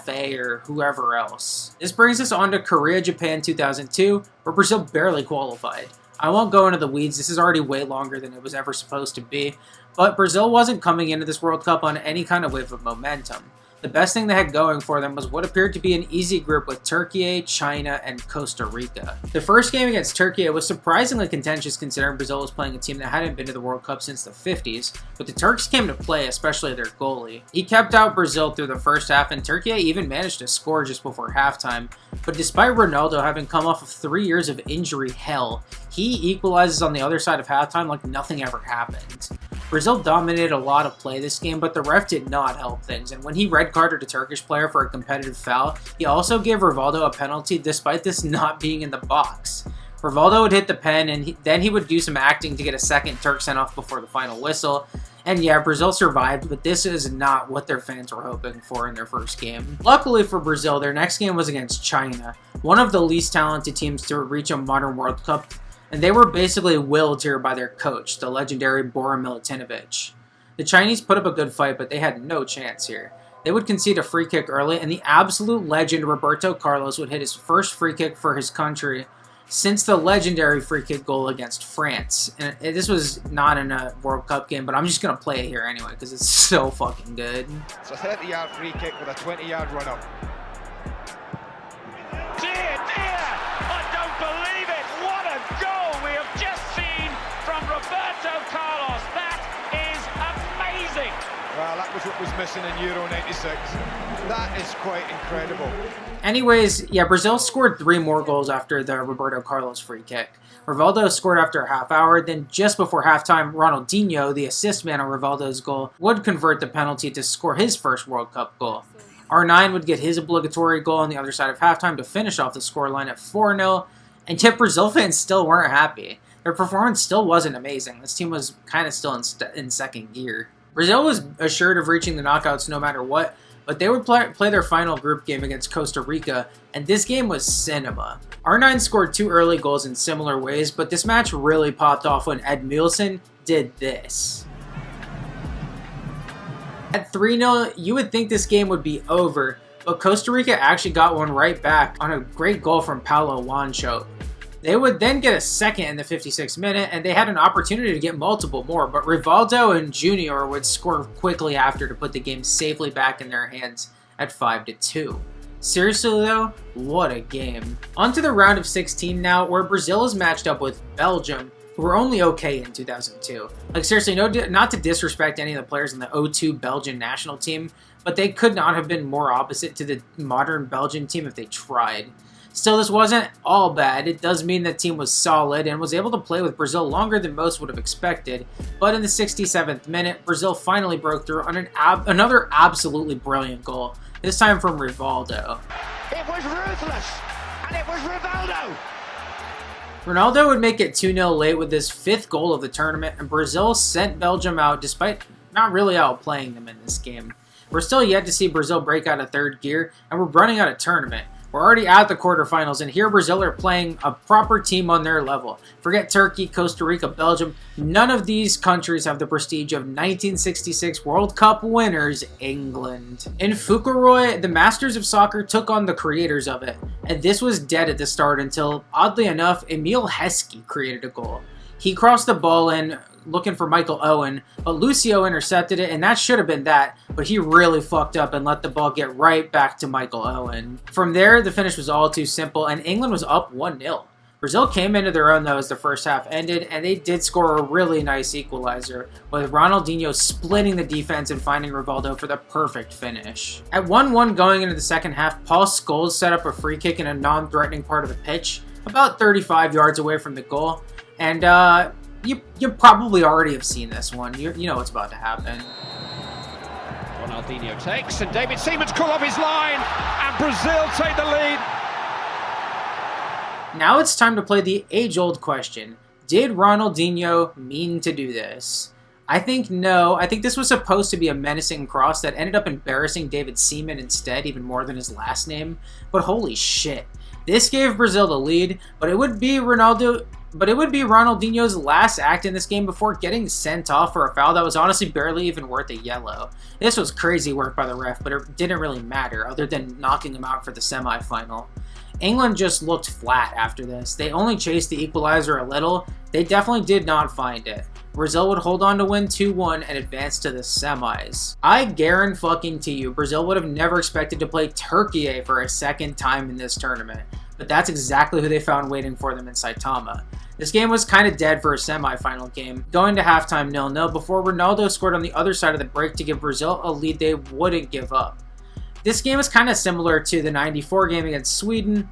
Speaker 1: FA or whoever else. This brings us on to Korea-Japan 2002, where Brazil barely qualified. I won't go into the weeds, this is already way longer than it was ever supposed to be, but Brazil wasn't coming into this World Cup on any kind of wave of momentum. The best thing they had going for them was what appeared to be an easy group with Turkey, China, and Costa Rica. The first game against Turkey was surprisingly contentious considering Brazil was playing a team that hadn't been to the World Cup since the 50s, but the Turks came to play, especially their goalie. He kept out Brazil through the first half, and Turkey even managed to score just before halftime, but despite Ronaldo having come off of 3 years of injury hell, he equalizes on the other side of halftime like nothing ever happened. Brazil dominated a lot of play this game, but the ref did not help things, and when he red-carded a Turkish player for a competitive foul, he also gave Rivaldo a penalty despite this not being in the box. Rivaldo would hit the pen, and then he would do some acting to get a second Turk sent off before the final whistle. And yeah, Brazil survived, but this is not what their fans were hoping for in their first game. Luckily for Brazil, their next game was against China, one of the least talented teams to reach a modern World Cup, and they were basically willed here by their coach, the legendary Bora Milutinovic. The Chinese put up a good fight, but they had no chance here. They would concede a free kick early, and the absolute legend Roberto Carlos would hit his first free kick for his country since the legendary free kick goal against France. And this was not in a World Cup game, but I'm just going to play it here anyway because it's so fucking good.
Speaker 3: It's a 30-yard free kick with a 20-yard run-up.
Speaker 4: Dear, dear! I don't believe it! What a goal we have just seen from Roberto Carlos! That is amazing!
Speaker 3: Well, that was what was missing in Euro 96. That is quite incredible.
Speaker 1: Anyways, yeah, Brazil scored 3 more goals after the Roberto Carlos free kick. Rivaldo scored after a half hour, then just before halftime, Ronaldinho, the assist man on Rivaldo's goal, would convert the penalty to score his first World Cup goal. R9 would get his obligatory goal on the other side of halftime to finish off the scoreline at 4-0, and yet Brazil fans still weren't happy. Their performance still wasn't amazing. This team was kind of still in second gear. Brazil was assured of reaching the knockouts no matter what, but they would play their final group game against Costa Rica, and this game was cinema. R9 scored 2 early goals in similar ways, but this match really popped off when Edmilson did this. At 3-0, you would think this game would be over, but Costa Rica actually got one right back on a great goal from Paulo Wanchope. They would then get a second in the 56th minute, and they had an opportunity to get multiple more, but Rivaldo and Junior would score quickly after to put the game safely back in their hands at 5-2. Seriously though, what a game. On to the round of 16 now, where Brazil is matched up with Belgium, who were only okay in 2002. Like seriously, not to disrespect any of the players in the 02 Belgian national team, but they could not have been more opposite to the modern Belgian team if they tried. Still, this wasn't all bad. It does mean the team was solid and was able to play with Brazil longer than most would have expected, but in the 67th minute, Brazil finally broke through on another absolutely brilliant goal, this time from Rivaldo.
Speaker 4: It was ruthless, and it was Rivaldo.
Speaker 1: Ronaldo would make it 2-0 late with his 5th goal of the tournament, and Brazil sent Belgium out despite not really outplaying them in this game. We're still yet to see Brazil break out of third gear, and we're running out of tournament. We're already at the quarterfinals, and here Brazil are playing a proper team on their level. Forget Turkey, Costa Rica, Belgium. None of these countries have the prestige of 1966 World Cup winners, England. In Fukuroy, the masters of soccer took on the creators of it, and this was dead at the start until, oddly enough, Emil Heskey created a goal. He crossed the ball in, looking for Michael Owen, but Lucio intercepted it, and that should have been that, but he really fucked up and let the ball get right back to Michael Owen. From there, the finish was all too simple, and England was up 1-0. Brazil came into their own though as the first half ended, and they did score a really nice equalizer, with Ronaldinho splitting the defense and finding Rivaldo for the perfect finish. At 1-1 going into the second half, Paul Scholes set up a free kick in a non-threatening part of the pitch, about 35 yards away from the goal, and you probably already have seen this one. You know what's about to happen.
Speaker 4: Ronaldinho takes, and David Seaman's call off his line, and Brazil take the lead.
Speaker 1: Now it's time to play the age-old question. Did Ronaldinho mean to do this? I think no. I think this was supposed to be a menacing cross that ended up embarrassing David Seaman instead, even more than his last name. But holy shit. This gave Brazil the lead, but it would be Ronaldinho's last act in this game before getting sent off for a foul that was honestly barely even worth a yellow. This was crazy work by the ref, but it didn't really matter other than knocking him out for the semifinal. England just looked flat after this. They only chased the equalizer a little. They definitely did not find it. Brazil would hold on to win 2-1 and advance to the semis. I guarantee you, Brazil would have never expected to play Turkey for a second time in this tournament. But that's exactly who they found waiting for them in Saitama. This game was kind of dead for a semi-final game, going to halftime 0-0 before Ronaldo scored on the other side of the break to give Brazil a lead they wouldn't give up. This game is kind of similar to the '94 game against Sweden,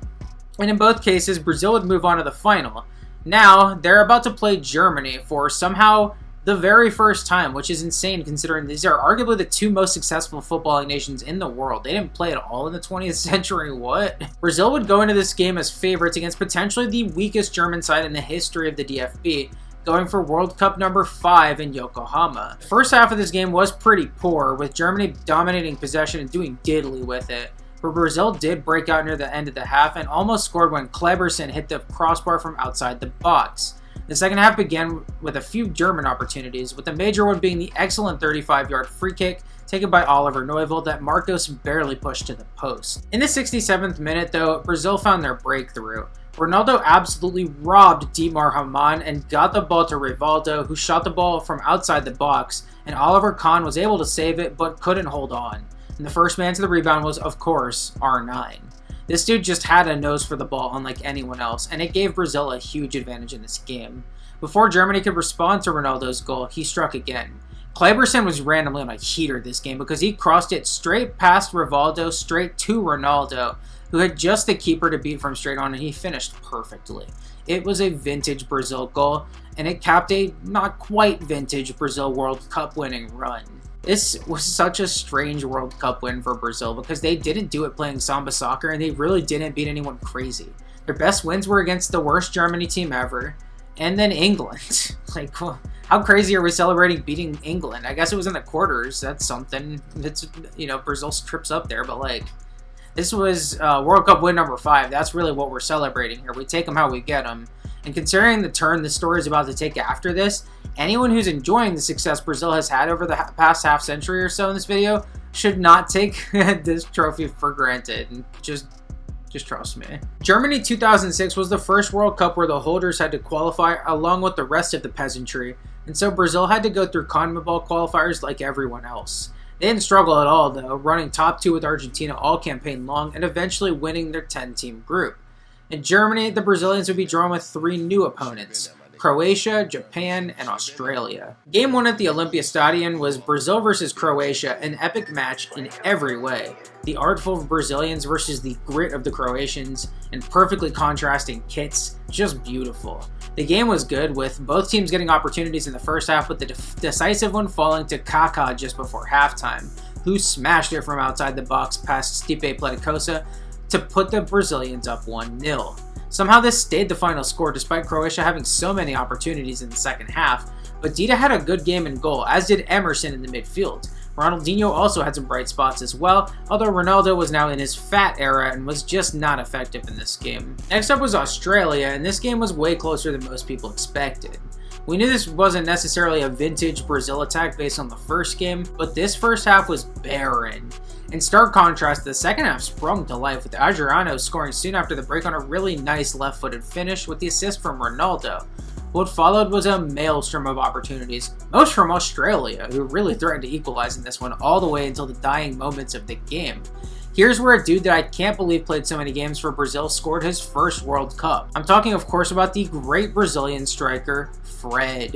Speaker 1: and in both cases, Brazil would move on to the final. Now, they're about to play Germany for somehow the very first time, which is insane considering these are arguably the two most successful footballing nations in the world. They didn't play at all in the 20th century, what? Brazil would go into this game as favorites against potentially the weakest German side in the history of the DFB, going for World Cup number 5 in Yokohama. The first half of this game was pretty poor, with Germany dominating possession and doing diddly with it. But Brazil did break out near the end of the half and almost scored when Kleberson hit the crossbar from outside the box. The second half began with a few German opportunities, with the major one being the excellent 35-yard free kick taken by Oliver Neuville that Marcos barely pushed to the post. In the 67th minute, though, Brazil found their breakthrough. Ronaldo absolutely robbed Dietmar Hamann and got the ball to Rivaldo, who shot the ball from outside the box, and Oliver Kahn was able to save it but couldn't hold on. And the first man to the rebound was, of course, R9. This dude just had a nose for the ball unlike anyone else, and it gave Brazil a huge advantage in this game. Before Germany could respond to Ronaldo's goal, he struck again. Kleberson was randomly on a heater this game because he crossed it straight past Rivaldo, straight to Ronaldo, who had just the keeper to beat from straight on, and he finished perfectly. It was a vintage Brazil goal, and it capped a not quite vintage Brazil World Cup winning run. This was such a strange World Cup win for Brazil because they didn't do it playing Samba soccer, and they really didn't beat anyone crazy. Their best wins were against the worst Germany team ever, and then England. Like, well, how crazy are we celebrating beating England? I guess it was in the quarters. That's something. It's, Brazil trips up there, but like, this was World Cup win number 5. That's really what we're celebrating here. We take them how we get them. And considering the turn the story is about to take after this, anyone who's enjoying the success Brazil has had over the past half century or so in this video should not take this trophy for granted. And just trust me. Germany 2006 was the first World Cup where the holders had to qualify along with the rest of the peasantry, and so Brazil had to go through CONMEBOL qualifiers like everyone else. They didn't struggle at all though, running top 2 with Argentina all campaign long and eventually winning their 10-team group. In Germany, the Brazilians would be drawn with 3 new opponents: Croatia, Japan, and Australia. Game 1 at the Olympiastadion was Brazil versus Croatia, an epic match in every way. The artful Brazilians versus the grit of the Croatians, and perfectly contrasting kits, just beautiful. The game was good, with both teams getting opportunities in the first half, with the decisive one falling to Kaká just before halftime, who smashed it from outside the box past Stipe Pleticosa to put the Brazilians up 1-0. Somehow this stayed the final score despite Croatia having so many opportunities in the second half, but Dida had a good game in goal, as did Emerson in the midfield. Ronaldinho also had some bright spots as well, although Ronaldo was now in his fat era and was just not effective in this game. Next up was Australia, and this game was way closer than most people expected. We knew this wasn't necessarily a vintage Brazil attack based on the first game, but this first half was barren. In stark contrast, the second half sprung to life, with Adriano scoring soon after the break on a really nice left-footed finish with the assist from Ronaldo. What followed was a maelstrom of opportunities, most from Australia, who really threatened to equalize in this one all the way until the dying moments of the game. Here's where a dude that I can't believe played so many games for Brazil scored his first World Cup. I'm talking of course about the great Brazilian striker, Fred,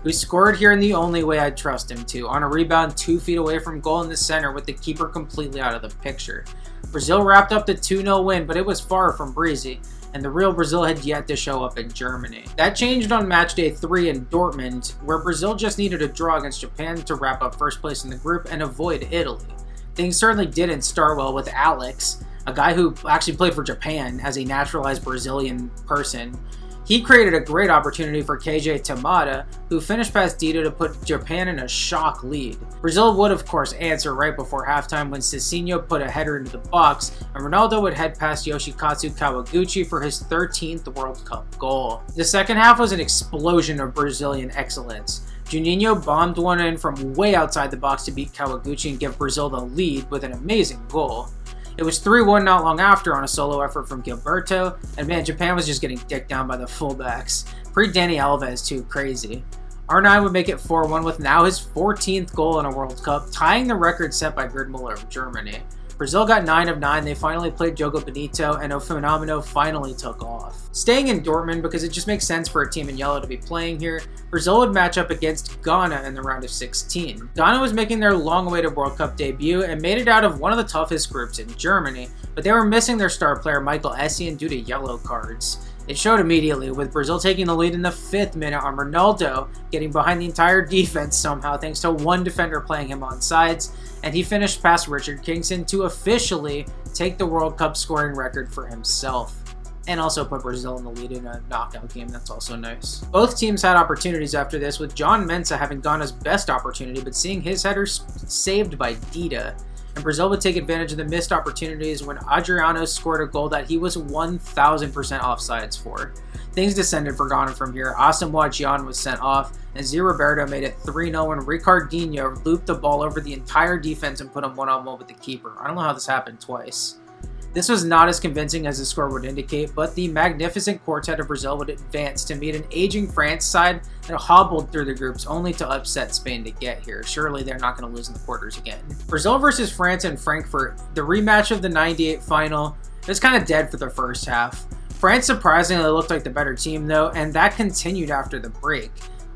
Speaker 1: who scored here in the only way I'd trust him to, on a rebound 2 feet away from goal in the center with the keeper completely out of the picture. Brazil wrapped up the 2-0 win, but it was far from breezy, and the real Brazil had yet to show up in Germany. That changed on matchday 3 in Dortmund, where Brazil just needed a draw against Japan to wrap up first place in the group and avoid Italy. Things certainly didn't start well with Alex, a guy who actually played for Japan as a naturalized Brazilian person. He created a great opportunity for KJ Tamada, who finished past Dida to put Japan in a shock lead. Brazil would of course answer right before halftime when Cicinho put a header into the box, and Ronaldo would head past Yoshikatsu Kawaguchi for his 13th World Cup goal. The second half was an explosion of Brazilian excellence. Juninho bombed one in from way outside the box to beat Kawaguchi and give Brazil the lead with an amazing goal. It was 3-1 not long after on a solo effort from Gilberto, and man, Japan was just getting dicked down by the fullbacks. Pre-Dani Alves too, crazy. R9 would make it 4-1 with now his 14th goal in a World Cup, tying the record set by Gerd Muller of Germany. Brazil got 9 of 9, they finally played Jogo Benito, and O Fenomeno finally took off. Staying in Dortmund because it just makes sense for a team in yellow to be playing here, Brazil would match up against Ghana in the round of 16. Ghana was making their long-awaited World Cup debut and made it out of one of the toughest groups in Germany, but they were missing their star player Michael Essien due to yellow cards. It showed immediately, with Brazil taking the lead in the 5th minute on Ronaldo, getting behind the entire defense somehow thanks to one defender playing him on sides, and he finished past Richard Kingston to officially take the World Cup scoring record for himself, and also put Brazil in the lead in a knockout game. That's also nice. Both teams had opportunities after this, with John Mensah having Ghana's best opportunity, but seeing his header saved by Dida. And Brazil would take advantage of the missed opportunities when Adriano scored a goal that he was 1000% offsides for. Things descended for Ghana from here. Asamoah Gyan was sent off, and Zé Roberto made it 3-0 when Ricardinho looped the ball over the entire defense and put him 1-on-1 with the keeper. I don't know how this happened twice. This was not as convincing as the score would indicate, but the magnificent quartet of Brazil would advance to meet an aging France side that hobbled through the groups only to upset Spain to get here. Surely they're not going to lose in the quarters again. Brazil versus France in Frankfurt, the rematch of the '98 final, was kind of dead for the first half. France surprisingly looked like the better team though, and that continued after the break.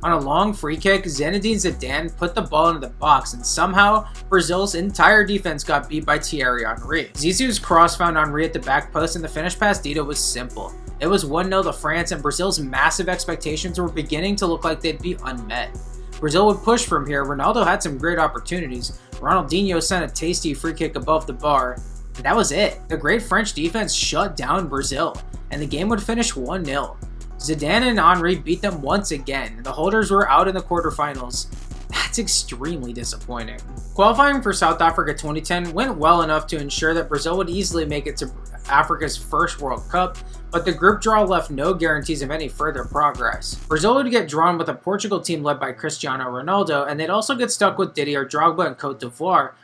Speaker 1: On a long free kick, Zinedine Zidane put the ball into the box, and somehow Brazil's entire defense got beat by Thierry Henry. Zizou's cross found Henry at the back post, and the finish past Dida was simple. It was 1-0 to France, and Brazil's massive expectations were beginning to look like they'd be unmet. Brazil would push from here. Ronaldo had some great opportunities. Ronaldinho sent a tasty free kick above the bar, and that was it. The great French defense shut down Brazil, and the game would finish 1-0. Zidane and Henry beat them once again. The holders were out in the quarterfinals. That's extremely disappointing. Qualifying for South Africa 2010 went well enough to ensure that Brazil would easily make it to Africa's first World Cup, but the group draw left no guarantees of any further progress. Brazil would get drawn with a Portugal team led by Cristiano Ronaldo, and they'd also get stuck with Didier Drogba and Cote d'Ivoire,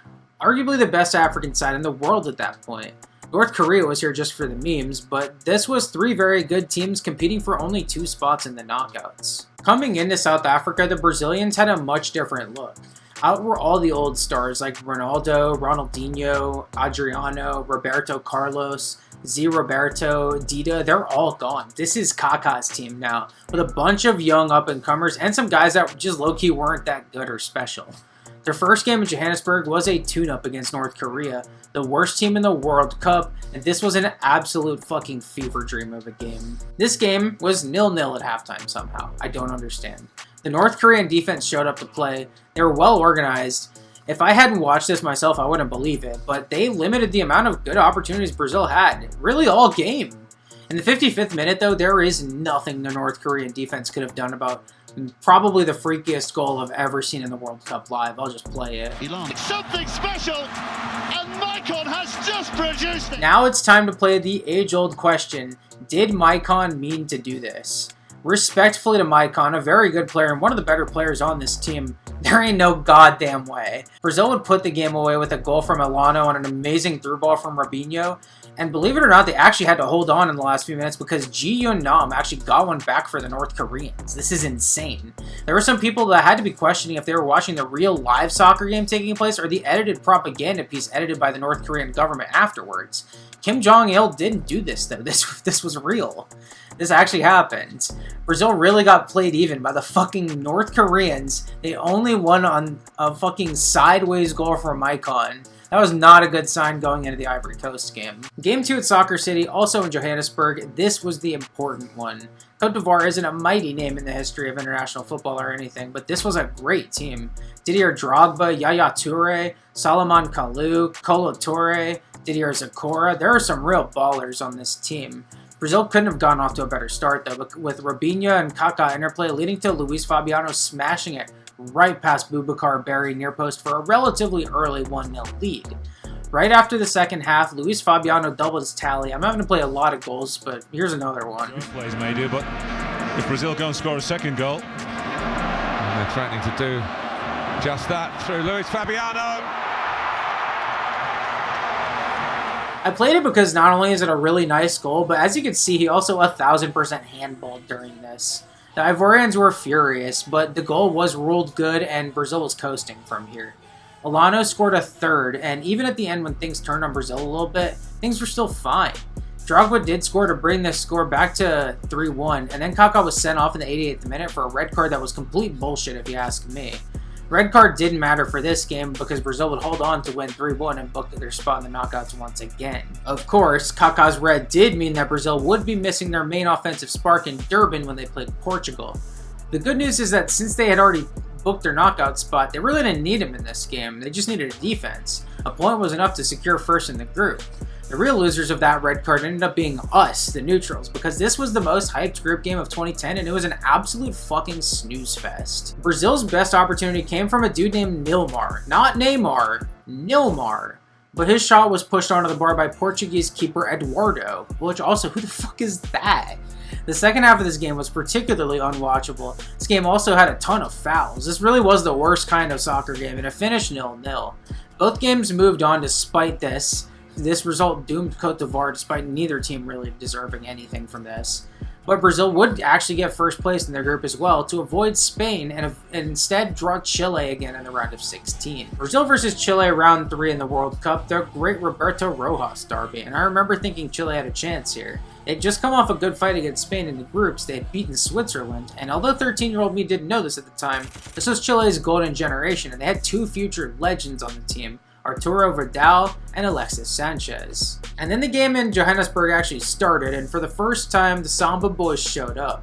Speaker 1: arguably the best African side in the world at that point. North Korea was here just for the memes, but this was 3 very good teams competing for only 2 spots in the knockouts. Coming into South Africa, the Brazilians had a much different look. Out were all the old stars like Ronaldo, Ronaldinho, Adriano, Roberto Carlos, Z Roberto, Dida. They're all gone. This is Kaká's team now, with a bunch of young up-and-comers and some guys that just low-key weren't that good or special. Their first game in Johannesburg was a tune-up against North Korea, the worst team in the World Cup, and this was an absolute fucking fever dream of a game. This game was 0-0 at halftime somehow. I don't understand. The North Korean defense showed up to play. They were well organized. If I hadn't watched this myself, I wouldn't believe it, but they limited the amount of good opportunities Brazil had, really all game. In the 55th minute, though, there is nothing the North Korean defense could have done about probably the freakiest goal I've ever seen in the World Cup live. I'll just play it.
Speaker 5: Something special, and Maicon has just produced it.
Speaker 1: Now it's time to play the age-old question, did Maicon mean to do this? Respectfully to Maicon, a very good player and one of the better players on this team, there ain't no goddamn way. Brazil would put the game away with a goal from Elano on an amazing through ball from Robinho, and believe it or not, they actually had to hold on in the last few minutes because Ji Yoon Nam actually got one back for the North Koreans. This is insane. There were some people that had to be questioning if they were watching the real live soccer game taking place or the edited propaganda piece edited by the North Korean government afterwards. Kim Jong-il didn't do this though. This was real. This actually happened. Brazil really got played even by the fucking North Koreans. They only won on a fucking sideways goal from Maicon. That was not a good sign going into the Ivory Coast game. Game 2 at Soccer City, also in Johannesburg. This was the important one. Côte d'Ivoire isn't a mighty name in the history of international football or anything, but this was a great team. Didier Drogba, Yaya Toure, Salomon Kalou, Kolo Toure, Didier Zakora. There are some real ballers on this team. Brazil couldn't have gone off to a better start though, with Robinho and Kaká interplay leading to Luis Fabiano smashing it right past Boubacar Berry near post for a relatively early 1-0 lead. Right after the second half, Luis Fabiano doubled his tally. I'm having to play a lot of goals, but here's another one.
Speaker 6: Plays may do, but if Brazil go and score a second goal, and they're threatening to do just that through Luis Fabiano.
Speaker 1: I played it because not only is it a really nice goal, but as you can see, he also 1000% handballed during this. The Ivorians were furious, but the goal was ruled good and Brazil was coasting from here. Elano scored a third, and even at the end when things turned on Brazil a little bit, things were still fine. Drogba did score to bring this score back to 3-1, and then Kaká was sent off in the 88th minute for a red card that was complete bullshit if you ask me. Red card didn't matter for this game because Brazil would hold on to win 3-1 and book their spot in the knockouts once again. Of course, Kaká's red did mean that Brazil would be missing their main offensive spark in Durban when they played Portugal. The good news is that since they had already booked their knockout spot, they really didn't need him in this game. They just needed a defense. A point was enough to secure first in the group. The real losers of that red card ended up being us, the neutrals, because this was the most hyped group game of 2010 and it was an absolute fucking snooze fest. Brazil's best opportunity came from a dude named Nilmar. Not Neymar, Nilmar. But his shot was pushed onto the bar by Portuguese keeper Eduardo, which also, who the fuck is that? The second half of this game was particularly unwatchable. This game also had a ton of fouls. This really was the worst kind of soccer game and it finished 0-0. Both games moved on despite this. This result doomed Côte d'Ivoire despite neither team really deserving anything from this. But Brazil would actually get first place in their group as well to avoid Spain and instead draw Chile again in the round of 16. Brazil versus Chile round 3 in the World Cup, the great Roberto Rojas derby, and I remember thinking Chile had a chance here. They'd just come off a good fight against Spain in the groups, they had beaten Switzerland, and although 13-year-old me didn't know this at the time, this was Chile's golden generation and they had two future legends on the team, Arturo Vidal and Alexis Sanchez. And then the game in Johannesburg actually started, and for the first time, the Samba boys showed up.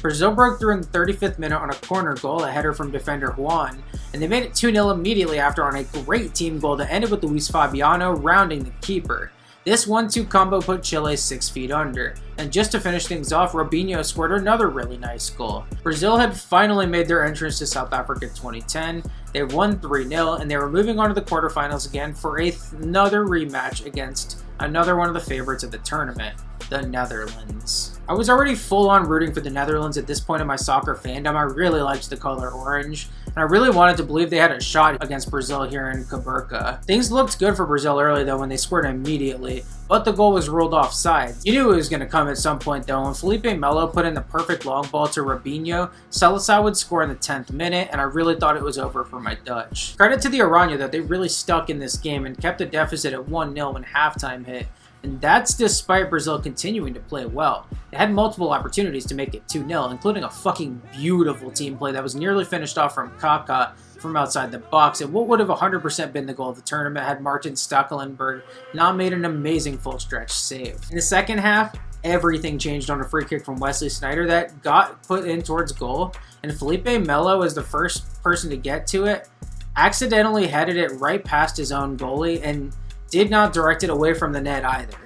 Speaker 1: Brazil broke through in the 35th minute on a corner goal, a header from defender Juan, and they made it 2-0 immediately after on a great team goal that ended with Luis Fabiano rounding the keeper. This 1-2 combo put Chile 6 feet under, and just to finish things off, Robinho scored another really nice goal. Brazil had finally made their entrance to South Africa 2010, they won 3-0, and they were moving on to the quarterfinals again for another rematch against another one of the favorites of the tournament. the Netherlands. I was already full on rooting for the Netherlands at this point in my soccer fandom. I really liked the color orange, and I really wanted to believe they had a shot against Brazil here in Caberca. Things looked good for Brazil early though when they scored immediately, but the goal was ruled offside. You knew it was going to come at some point though. When Felipe Melo put in the perfect long ball to Robinho, Salazar would score in the 10th minute, and I really thought it was over for my Dutch. Credit to the Aranya that they really stuck in this game and kept the deficit at 1-0 when halftime hit. And that's despite Brazil continuing to play well. They had multiple opportunities to make it 2-0, including a fucking beautiful team play that was nearly finished off from Kaká from outside the box, and what would have 100% been the goal of the tournament had Martin Stekelenburg not made an amazing full stretch save. In the second half, everything changed on a free kick from Wesley Sneijder that got put in towards goal, and Felipe Melo, as the first person to get to it, accidentally headed it right past his own goalie and did not direct it away from the net either.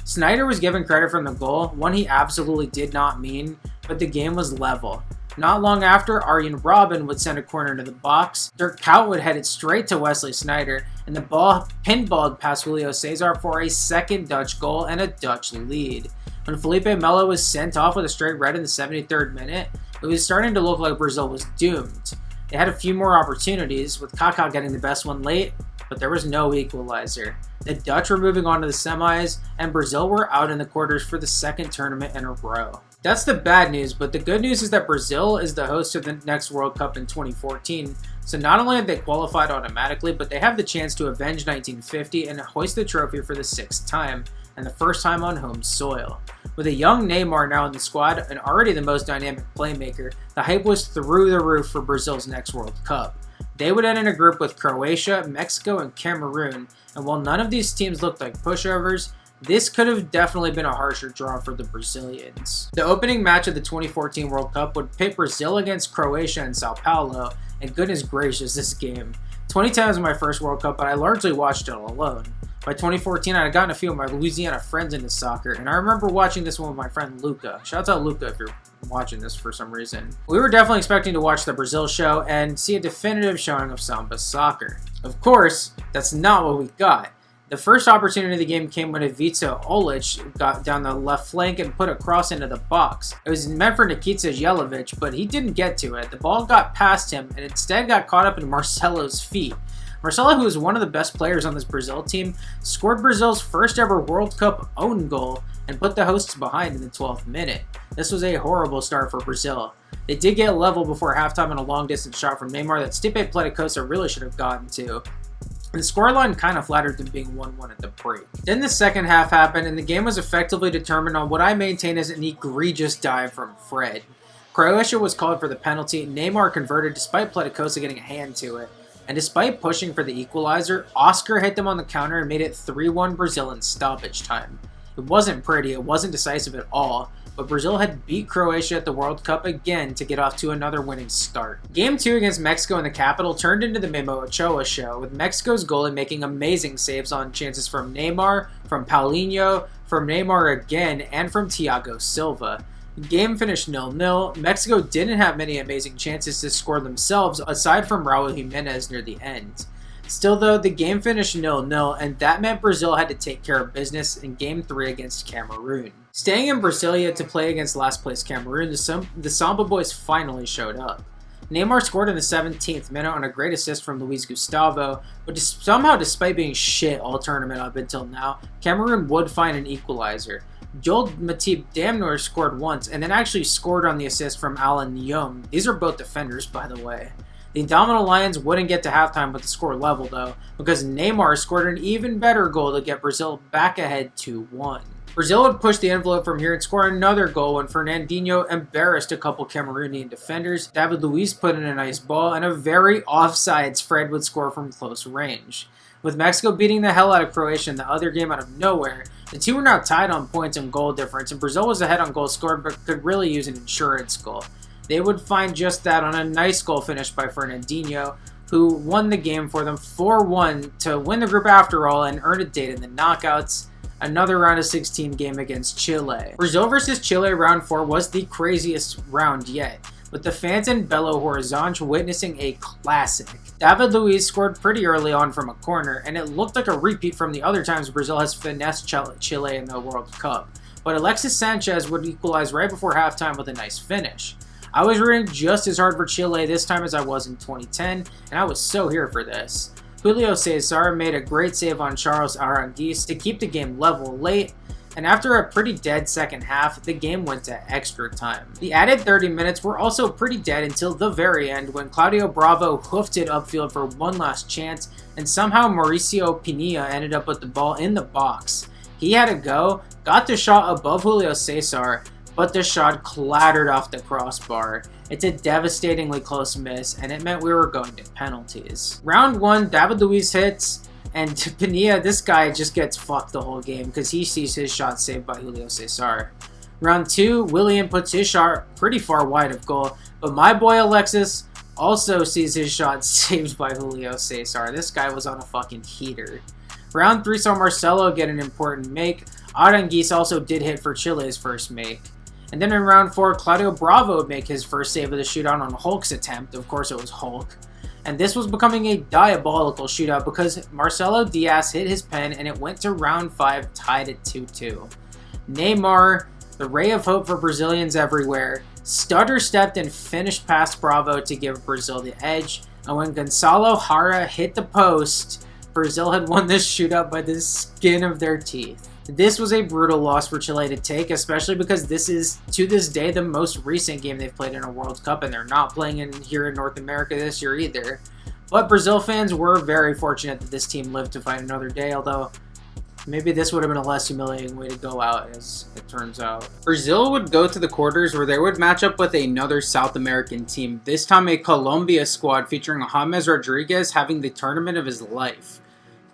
Speaker 1: Sneijder was given credit from the goal, one he absolutely did not mean, but the game was level. Not long after, Arjen Robben would send a corner to the box, Dirk Kuyt would head it straight to Wesley Sneijder, and the ball pinballed past Julio Cesar for a second Dutch goal and a Dutch lead. When Felipe Melo was sent off with a straight red in the 73rd minute, it was starting to look like Brazil was doomed. They had a few more opportunities, with Kaká getting the best one late, but there was no equalizer. The Dutch were moving on to the semis, and Brazil were out in the quarters for the second tournament in a row. That's the bad news, but the good news is that Brazil is the host of the next World Cup in 2014, so not only have they qualified automatically, but they have the chance to avenge 1950 and hoist the trophy for the 6th time, and the first time on home soil. With a young Neymar now in the squad and already the most dynamic playmaker, the hype was through the roof for Brazil's next World Cup. They would end in a group with Croatia, Mexico, and Cameroon, and while none of these teams looked like pushovers, this could have definitely been a harsher draw for the Brazilians. The opening match of the 2014 World Cup would pit Brazil against Croatia in Sao Paulo, and goodness gracious, this game. 2010 was my first World Cup, but I largely watched it alone. By 2014, I had gotten a few of my Louisiana friends into soccer, and I remember watching this one with my friend Luca. Shout out Luca if you're watching this for some reason. We were definitely expecting to watch the Brazil show and see a definitive showing of Samba soccer. Of course, that's not what we got. The first opportunity of the game came when Ivica Olic got down the left flank and put a cross into the box. It was meant for Nikita Jelavic, but he didn't get to it. The ball got past him and instead got caught up in Marcelo's feet. Marcelo, who is one of the best players on this Brazil team, scored Brazil's first ever World Cup own goal and put the hosts behind in the 12th minute. This was a horrible start for Brazil. They did get level before halftime on a long distance shot from Neymar that Stipe Pleticosa really should have gotten to. The scoreline kind of flattered them being 1-1 at the break. Then the second half happened and the game was effectively determined on what I maintain is an egregious dive from Fred. Croatia was called for the penalty, Neymar converted despite Pleticosa getting a hand to it. And despite pushing for the equalizer, Oscar hit them on the counter and made it 3-1 Brazil in stoppage time. It wasn't pretty, it wasn't decisive at all, but Brazil had beat Croatia at the World Cup again to get off to another winning start. Game 2 against Mexico in the capital turned into the Memo Ochoa show, with Mexico's goalie making amazing saves on chances from Neymar, from Paulinho, from Neymar again, and from Thiago Silva. The game finished 0-0. Mexico didn't have many amazing chances to score themselves aside from Raul Jimenez near the end. Still though, the game finished 0-0 and that meant Brazil had to take care of business in Game 3 against Cameroon. Staying in Brasilia to play against last place Cameroon, the Samba boys finally showed up. Neymar scored in the 17th minute on a great assist from Luis Gustavo, but somehow despite being shit all tournament up until now, Cameroon would find an equalizer. Joel Matip Damnor scored once and then actually scored on the assist from Alan Nyom. These are both defenders, by the way. The Indomitable Lions wouldn't get to halftime with the score level though, because Neymar scored an even better goal to get Brazil back ahead 2-1. Brazil would push the envelope from here and score another goal when Fernandinho embarrassed a couple Cameroonian defenders. David Luiz put in a nice ball, and a very offsides Fred would score from close range. With Mexico beating the hell out of Croatia in the other game out of nowhere, the two were now tied on points and goal difference, and Brazil was ahead on goals scored but could really use an insurance goal. They would find just that on a nice goal finish by Fernandinho, who won the game for them 4-1 to win the group after all and earn a date in the knockouts. Another round of 16 game against Chile. Brazil versus Chile round 4 was the craziest round yet, with the fans in Belo Horizonte witnessing a classic. David Luiz scored pretty early on from a corner, and it looked like a repeat from the other times Brazil has finessed Chile in the World Cup. but Alexis Sanchez would equalize right before halftime with a nice finish. I was rooting just as hard for Chile this time as I was in 2010, and I was so here for this. Julio Cesar made a great save on Charles Aranguiz to keep the game level late, and after a pretty dead second half, the game went to extra time. The added 30 minutes were also pretty dead until the very end when Claudio Bravo hoofed it upfield for one last chance, and somehow Mauricio Pinilla ended up with the ball in the box. He had a go, got the shot above Julio Cesar, but the shot clattered off the crossbar. It's a devastatingly close miss, and it meant we were going to penalties. Round 1, David Luiz hits, and Pinilla, this guy just gets fucked the whole game because he sees his shot saved by Julio Cesar. Round 2, Willian puts his shot pretty far wide of goal, but my boy Alexis also sees his shot saved by Julio Cesar. This guy was on a fucking heater. Round 3 saw Marcelo get an important make. Aranguiz also did hit for Chile's first make. And then in round 4, Claudio Bravo would make his first save of the shootout on Hulk's attempt. Of course it was Hulk. And this was becoming a diabolical shootout because Marcelo Diaz hit his pen and it went to round 5 tied at 2-2. Neymar, the ray of hope for Brazilians everywhere, stutter stepped and finished past Bravo to give Brazil the edge. And when Gonçalo Jara hit the post, Brazil had won this shootout by the skin of their teeth. This was a brutal loss for Chile to take, especially because this is, to this day, the most recent game they've played in a World Cup, and they're not playing here in North America this year either. But Brazil fans were very fortunate that this team lived to fight another day, although maybe this would have been a less humiliating way to go out, as it turns out. Brazil would go to the quarters where they would match up with another South American team, this time a Colombia squad featuring James Rodriguez having the tournament of his life.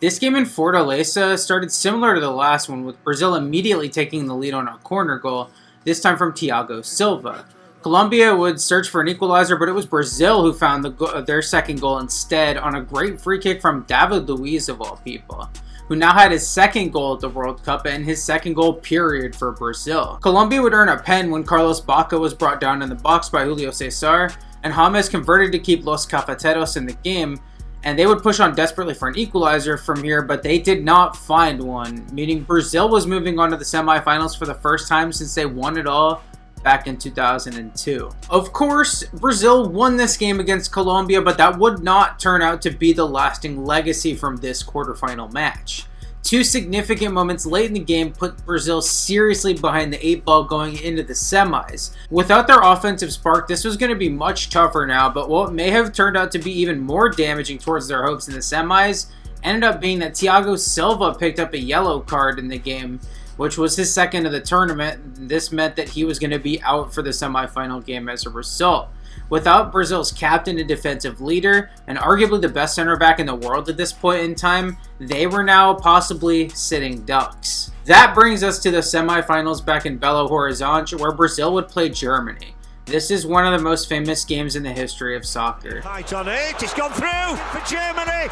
Speaker 1: This game in Fortaleza started similar to the last one, with Brazil immediately taking the lead on a corner goal, this time from Thiago Silva. Colombia would search for an equalizer, but it was Brazil who found their second goal instead on a great free kick from David Luiz of all people, who now had his second goal at the World Cup and his second goal period for Brazil. Colombia would earn a pen when Carlos Bacca was brought down in the box by Julio Cesar, and James converted to keep Los Cafeteros in the game, and they would push on desperately for an equalizer from here, but they did not find one, meaning Brazil was moving on to the semifinals for the first time since they won it all back in 2002. Of course, Brazil won this game against Colombia, but that would not turn out to be the lasting legacy from this quarterfinal match. Two significant moments late in the game put Brazil seriously behind the 8-ball going into the semis. Without their offensive spark, this was going to be much tougher now, but what may have turned out to be even more damaging towards their hopes in the semis ended up being that Thiago Silva picked up a yellow card in the game, which was his second of the tournament. This meant that he was going to be out for the semifinal game as a result. Without Brazil's captain and defensive leader, and arguably the best center back in the world at this point in time, they were now possibly sitting ducks. That brings us to the semifinals back in Belo Horizonte, where Brazil would play Germany. This is one of the most famous games in the history of soccer.
Speaker 5: Right on it, it's gone through for Germany.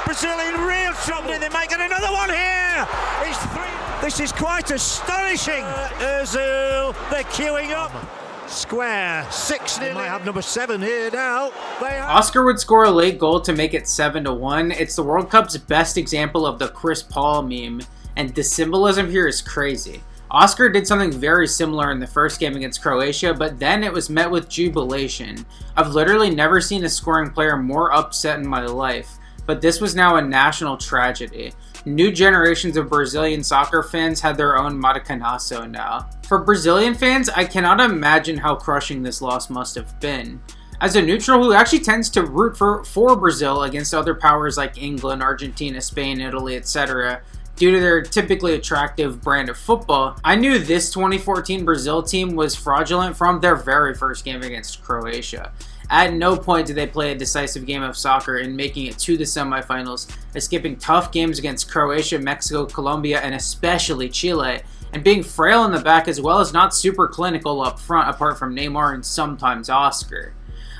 Speaker 5: Brazil in real trouble, they're making another one here. It's 3. This is quite astonishing. Ozil, they're queuing up. Square, 6-0. They might have number 7 here now.
Speaker 1: Oscar would score a late goal to make it 7-1. It's the World Cup's best example of the Chris Paul meme, and the symbolism here is crazy. Oscar did something very similar in the first game against Croatia, but then it was met with jubilation. I've literally never seen a scoring player more upset in my life, but this was now a national tragedy. New generations of Brazilian soccer fans had their own Maracanazo now. For Brazilian fans, I cannot imagine how crushing this loss must have been. As a neutral who actually tends to root for Brazil against other powers like England, Argentina, Spain, Italy, etc., due to their typically attractive brand of football, I knew this 2014 Brazil team was fraudulent from their very first game against Croatia. At no point did they play a decisive game of soccer in making it to the semifinals, escaping tough games against Croatia, Mexico, Colombia, and especially Chile, and being frail in the back as well as not super clinical up front apart from Neymar and sometimes Oscar.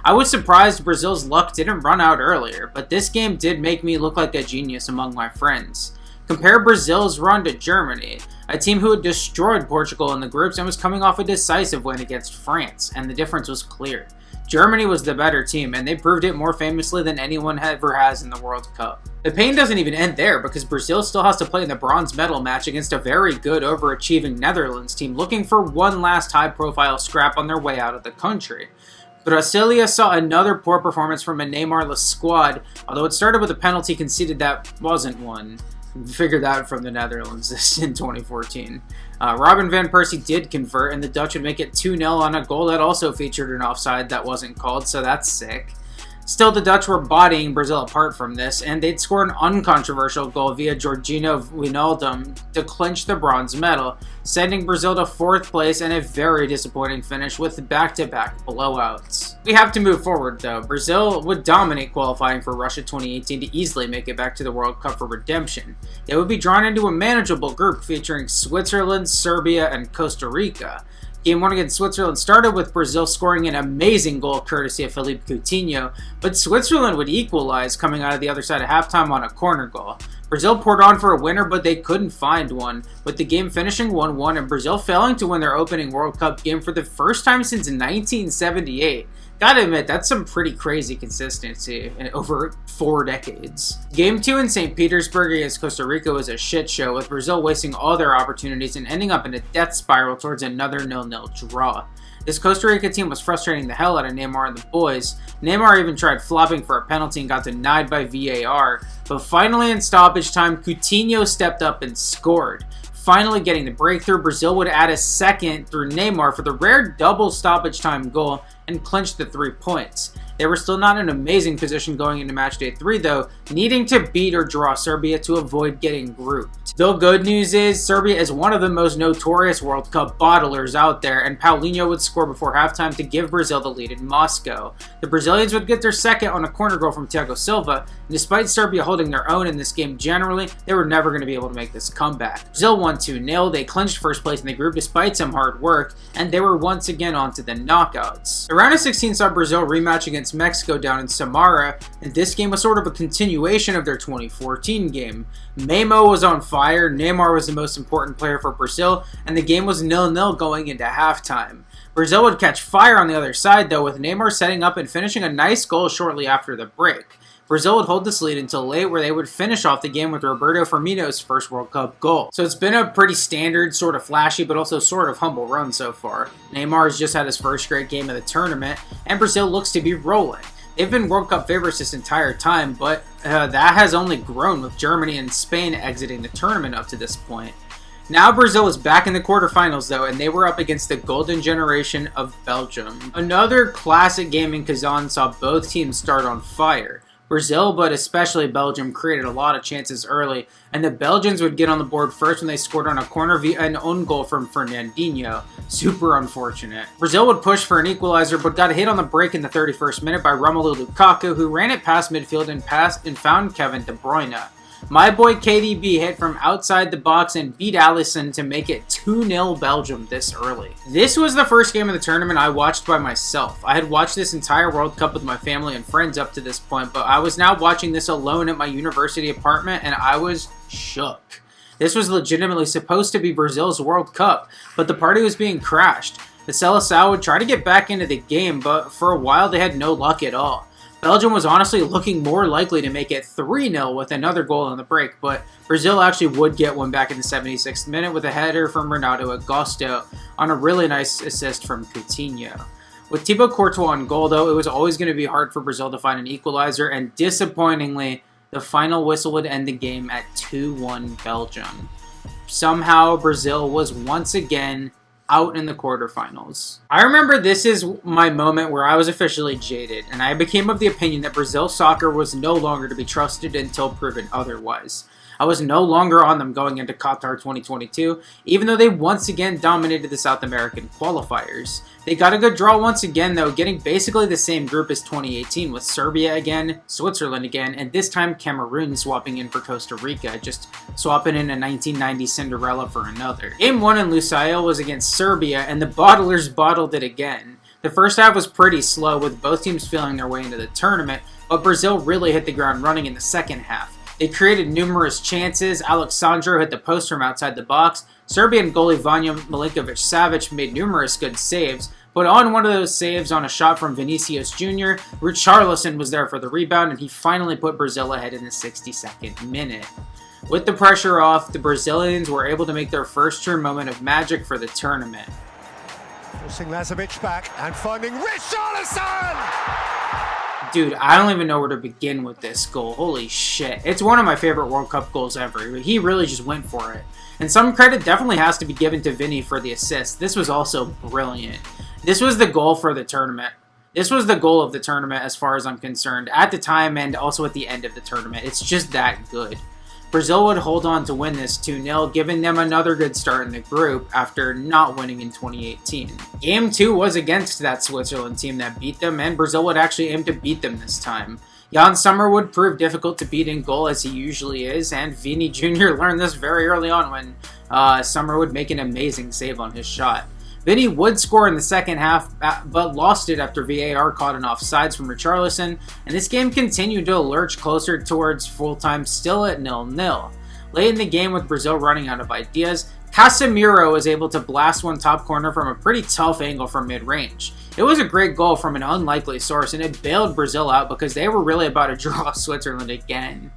Speaker 1: I was surprised Brazil's luck didn't run out earlier, but this game did make me look like a genius among my friends. Compare Brazil's run to Germany, a team who had destroyed Portugal in the groups and was coming off a decisive win against France, and the difference was clear. Germany was the better team, and they proved it more famously than anyone ever has in the World Cup. The pain doesn't even end there, because Brazil still has to play in the bronze medal match against a very good, overachieving Netherlands team looking for one last high-profile scrap on their way out of the country. Brasilia saw another poor performance from a Neymar-less squad, although it started with a penalty conceded that wasn't one. Figured that from the Netherlands in 2014. Robin van Persie did convert, and the Dutch would make it 2-0 on a goal that also featured an offside that wasn't called, so that's sick. Still, the Dutch were bodying Brazil apart from this, and they'd score an uncontroversial goal via Jorginho Wijnaldum to clinch the bronze medal, sending Brazil to 4th place and a very disappointing finish with back-to-back blowouts. We have to move forward though. Brazil would dominate qualifying for Russia 2018 to easily make it back to the World Cup for redemption. They would be drawn into a manageable group featuring Switzerland, Serbia, and Costa Rica. Game 1 against Switzerland started with Brazil scoring an amazing goal courtesy of Philippe Coutinho, but Switzerland would equalize coming out of the other side of halftime on a corner goal. Brazil poured on for a winner, but they couldn't find one, with the game finishing 1-1 and Brazil failing to win their opening World Cup game for the first time since 1978. Gotta admit, that's some pretty crazy consistency in over 4 decades. Game 2 in St. Petersburg against Costa Rica was a shit show, with Brazil wasting all their opportunities and ending up in a death spiral towards another 0-0 draw. This Costa Rica team was frustrating the hell out of Neymar and the boys. Neymar even tried flopping for a penalty and got denied by VAR, but finally in stoppage time, Coutinho stepped up and scored. Finally getting the breakthrough, Brazil would add a second through Neymar for the rare double stoppage time goal and clinch the 3 points. They were still not in an amazing position going into matchday 3 though, needing to beat or draw Serbia to avoid getting grouped. The good news is, Serbia is one of the most notorious World Cup bottlers out there, and Paulinho would score before halftime to give Brazil the lead in Moscow. The Brazilians would get their second on a corner goal from Thiago Silva, and despite Serbia holding their own in this game generally, they were never going to be able to make this comeback. Brazil won 2-0, they clinched first place in the group despite some hard work, and they were once again on to the knockouts. The round of 16 saw Brazil rematch against Mexico down in Samara, and this game was sort of a continuation of their 2014 game. Memo was on fire, Neymar was the most important player for Brazil, and the game was 0-0 going into halftime. Brazil would catch fire on the other side though, with Neymar setting up and finishing a nice goal shortly after the break. Brazil would hold this lead until late, where they would finish off the game with Roberto Firmino's first World Cup goal. So it's been a pretty standard, sort of flashy, but also sort of humble run so far. Neymar has just had his first great game of the tournament, and Brazil looks to be rolling. They've been World Cup favorites this entire time, but that has only grown with Germany and Spain exiting the tournament up to this point. Now Brazil is back in the quarterfinals though, and they were up against the golden generation of Belgium. Another classic game in Kazan saw both teams start on fire. Brazil, but especially Belgium, created a lot of chances early, and the Belgians would get on the board first when they scored on a corner via an own goal from Fernandinho. Super unfortunate. Brazil would push for an equalizer, but got a hit on the break in the 31st minute by Romelu Lukaku, who ran it past midfield and found Kevin De Bruyne. My boy KDB hit from outside the box and beat Alisson to make it 2-0 Belgium this early. This was the first game of the tournament I watched by myself. I had watched this entire World Cup with my family and friends up to this point, but I was now watching this alone at my university apartment, and I was shook. This was legitimately supposed to be Brazil's World Cup, but the party was being crashed. The Seleção would try to get back into the game, but for a while they had no luck at all. Belgium was honestly looking more likely to make it 3-0 with another goal on the break, but Brazil actually would get one back in the 76th minute with a header from Renato Augusto on a really nice assist from Coutinho. With Thibaut Courtois on goal though, it was always going to be hard for Brazil to find an equalizer, and disappointingly, the final whistle would end the game at 2-1 Belgium. Somehow, Brazil was once again out in the quarterfinals. I remember this is my moment where I was officially jaded, and I became of the opinion that Brazil soccer was no longer to be trusted until proven otherwise. I was no longer on them going into Qatar 2022, even though they once again dominated the South American qualifiers. They got a good draw once again though, getting basically the same group as 2018 with Serbia again, Switzerland again, and this time Cameroon swapping in for Costa Rica, just swapping in a 1990 Cinderella for another. Game 1 in Lusail was against Serbia, and the bottlers bottled it again. The first half was pretty slow, with both teams feeling their way into the tournament, but Brazil really hit the ground running in the second half. They created numerous chances. Alexandro hit the post from outside the box. Serbian goalie Vanja Milinkovic-Savic made numerous good saves, But on one of those saves on a shot from Vinicius Jr., Richarlison was there for the rebound, and he finally put Brazil ahead in the 62nd minute. With the pressure off, the Brazilians were able to make their first true moment of magic for the tournament.
Speaker 5: Forcing Lazovic back and finding Richarlison!
Speaker 1: Dude, I don't even know where to begin with this goal. Holy shit. It's one of my favorite World Cup goals ever. He really just went for it. And some credit definitely has to be given to Vinny for the assist. This was also brilliant. This was the goal for the tournament. This was the goal of the tournament as far as I'm concerned. At the time and also at the end of the tournament. It's just that good. Brazil would hold on to win this 2-0, giving them another good start in the group after not winning in 2018. Game 2 was against that Switzerland team that beat them, and Brazil would actually aim to beat them this time. Jan Sommer would prove difficult to beat in goal as he usually is, and Vini Jr. learned this very early on when Sommer would make an amazing save on his shot. Vinny would score in the second half, but lost it after VAR caught an offsides from Richarlison, and this game continued to lurch closer towards full-time, still at 0-0. Late in the game, with Brazil running out of ideas, Casemiro was able to blast one top corner from a pretty tough angle from mid-range. It was a great goal from an unlikely source, and it bailed Brazil out because they were really about to draw Switzerland again.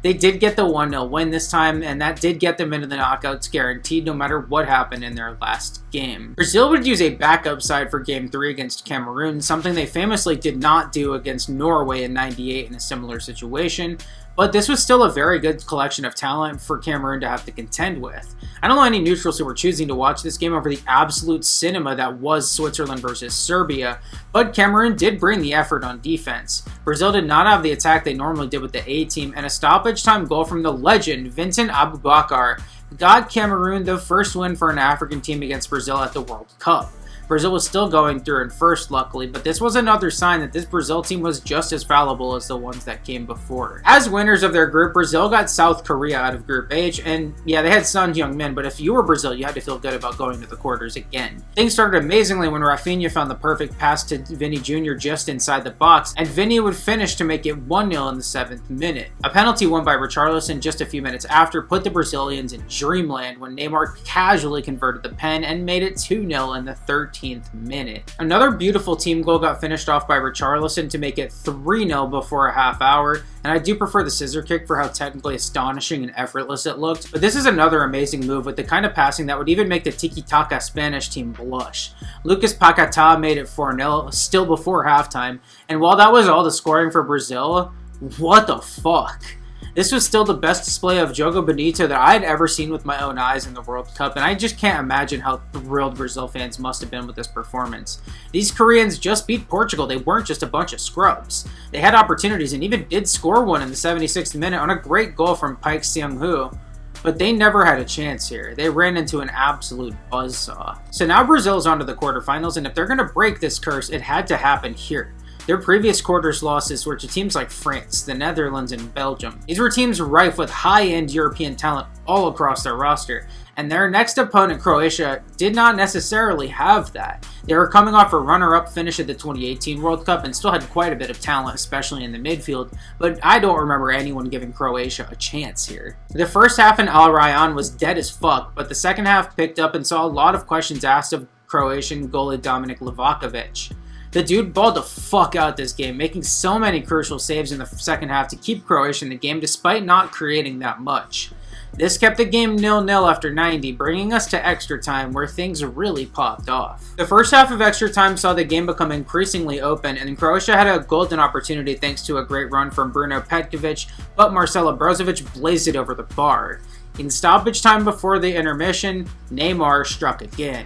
Speaker 1: They did get the 1-0 win this time, and that did get them into the knockouts guaranteed no matter what happened in their last game. Brazil would use a backup side for Game 3 against Cameroon, something they famously did not do against Norway in '98 in a similar situation, but this was still a very good collection of talent for Cameroon to have to contend with. I don't know any neutrals who were choosing to watch this game over the absolute cinema that was Switzerland versus Serbia, but Cameroon did bring the effort on defense. Brazil did not have the attack they normally did with the A team, and a stoppage time goal from the legend Vincent Aboubakar got Cameroon the first win for an African team against Brazil at the World Cup. Brazil was still going through in first, luckily, but this was another sign that this Brazil team was just as fallible as the ones that came before. As winners of their group, Brazil got South Korea out of Group H, and yeah, they had Son Heung-min, but if you were Brazil, you had to feel good about going to the quarters again. Things started amazingly when Rafinha found the perfect pass to Vini Jr. just inside the box, and Vini would finish to make it 1-0 in the 7th minute. A penalty won by Richarlison just a few minutes after put the Brazilians in dreamland when Neymar casually converted the pen and made it 2-0 in the 13th minute. Another beautiful team goal got finished off by Richarlison to make it 3-0 before a half hour, and I do prefer the scissor kick for how technically astonishing and effortless it looked, but this is another amazing move with the kind of passing that would even make the tiki-taka Spanish team blush. Lucas Paquetá made it 4-0 still before halftime, and while that was all the scoring for Brazil, what the fuck? This was still the best display of Jogo Bonito that I had ever seen with my own eyes in the World Cup, and I just can't imagine how thrilled Brazil fans must have been with this performance. These Koreans just beat Portugal. They weren't just a bunch of scrubs. They had opportunities and even did score one in the 76th minute on a great goal from Paik Seung-hoo. But they never had a chance here. They ran into an absolute buzzsaw. So now Brazil's on to the quarterfinals, and if they're going to break this curse, it had to happen here. Their previous quarters losses were to teams like France, the Netherlands, and Belgium. These were teams rife with high-end European talent all across their roster, and their next opponent, Croatia, did not necessarily have that. They were coming off a runner-up finish at the 2018 World Cup and still had quite a bit of talent, especially in the midfield, but I don't remember anyone giving Croatia a chance here. The first half in Al Rayyan was dead as fuck, but the second half picked up and saw a lot of questions asked of Croatian goalie Dominik Livakovic. The dude balled the fuck out this game, making so many crucial saves in the second half to keep Croatia in the game despite not creating that much. This kept the game 0-0 after 90, bringing us to extra time where things really popped off. The first half of extra time saw the game become increasingly open, and Croatia had a golden opportunity thanks to a great run from Bruno Petkovic, but Marcelo Brozovic blazed it over the bar. In stoppage time before the intermission, Neymar struck again.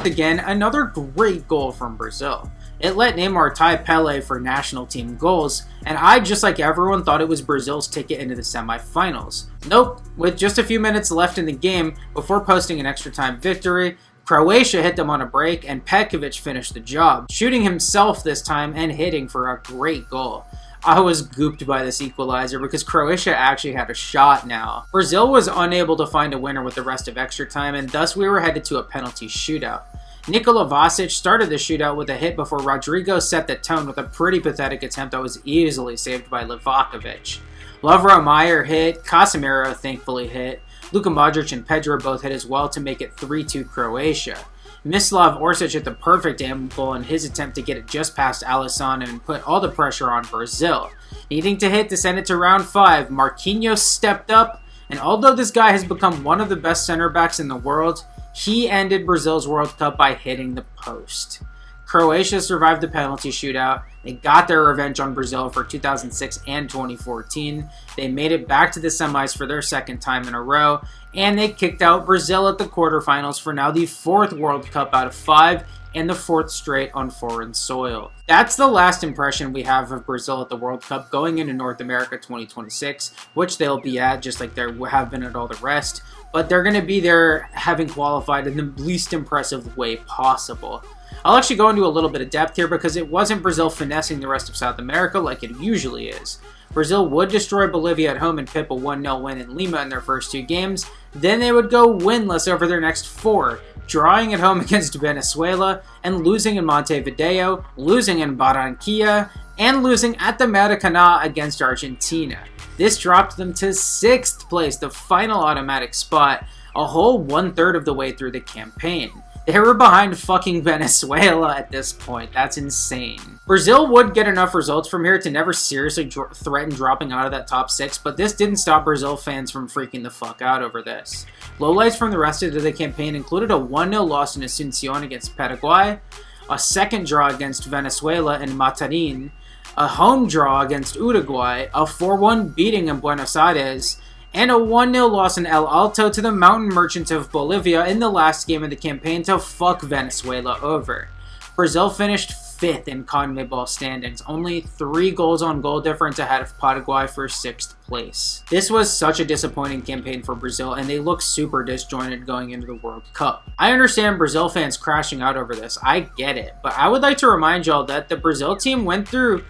Speaker 1: Again, another great goal from Brazil. It let Neymar tie Pelé for national team goals, and I, just like everyone, thought it was Brazil's ticket into the semifinals. Nope, with just a few minutes left in the game before posting an extra time victory, Croatia hit them on a break and Petkovic finished the job, shooting himself this time and hitting for a great goal. I was gooped by this equalizer because Croatia actually had a shot now. Brazil was unable to find a winner with the rest of extra time, and thus we were headed to a penalty shootout. Nikola Vasic started the shootout with a hit before Rodrigo set the tone with a pretty pathetic attempt that was easily saved by Livakovic. Lovro Mayer hit, Casemiro thankfully hit, Luka Modric and Pedro both hit as well to make it 3-2 Croatia. Mislav Orsic hit the perfect angle in his attempt to get it just past Alisson and put all the pressure on Brazil. Needing to hit to send it to round 5, Marquinhos stepped up, and although this guy has become one of the best center backs in the world, he ended Brazil's World Cup by hitting the post. Croatia survived the penalty shootout. They got their revenge on Brazil for 2006 and 2014. They made it back to the semis for their second time in a row, and they kicked out Brazil at the quarterfinals for now the 4th World Cup out of 5 and the 4th straight on foreign soil. That's the last impression we have of Brazil at the World Cup going into North America 2026, which they'll be at just like they have been at all the rest, but they're going to be there having qualified in the least impressive way possible. I'll actually go into a little bit of depth here because it wasn't Brazil finessing the rest of South America like it usually is. Brazil would destroy Bolivia at home and pip a 1-0 win in Lima in their first 2 games. Then they would go winless over their next 4, drawing at home against Venezuela and losing in Montevideo, losing in Barranquilla, and losing at the Maracanã against Argentina. This dropped them to 6th place, the final automatic spot, a whole 1/3 of the way through the campaign. They were behind fucking Venezuela at this point. That's insane. Brazil would get enough results from here to never seriously threaten dropping out of that top 6, but this didn't stop Brazil fans from freaking the fuck out over this. Lowlights from the rest of the campaign included a 1-0 loss in Asunción against Paraguay, a second draw against Venezuela in Matarin, a home draw against Uruguay, a 4-1 beating in Buenos Aires, and a 1-0 loss in El Alto to the Mountain Merchants of Bolivia in the last game of the campaign to fuck Venezuela over. Brazil finished 5th in CONMEBOL standings, only 3 goals on goal difference ahead of Paraguay for 6th place. This was such a disappointing campaign for Brazil, and they look super disjointed going into the World Cup. I understand Brazil fans crashing out over this, I get it, but I would like to remind y'all that the Brazil team went through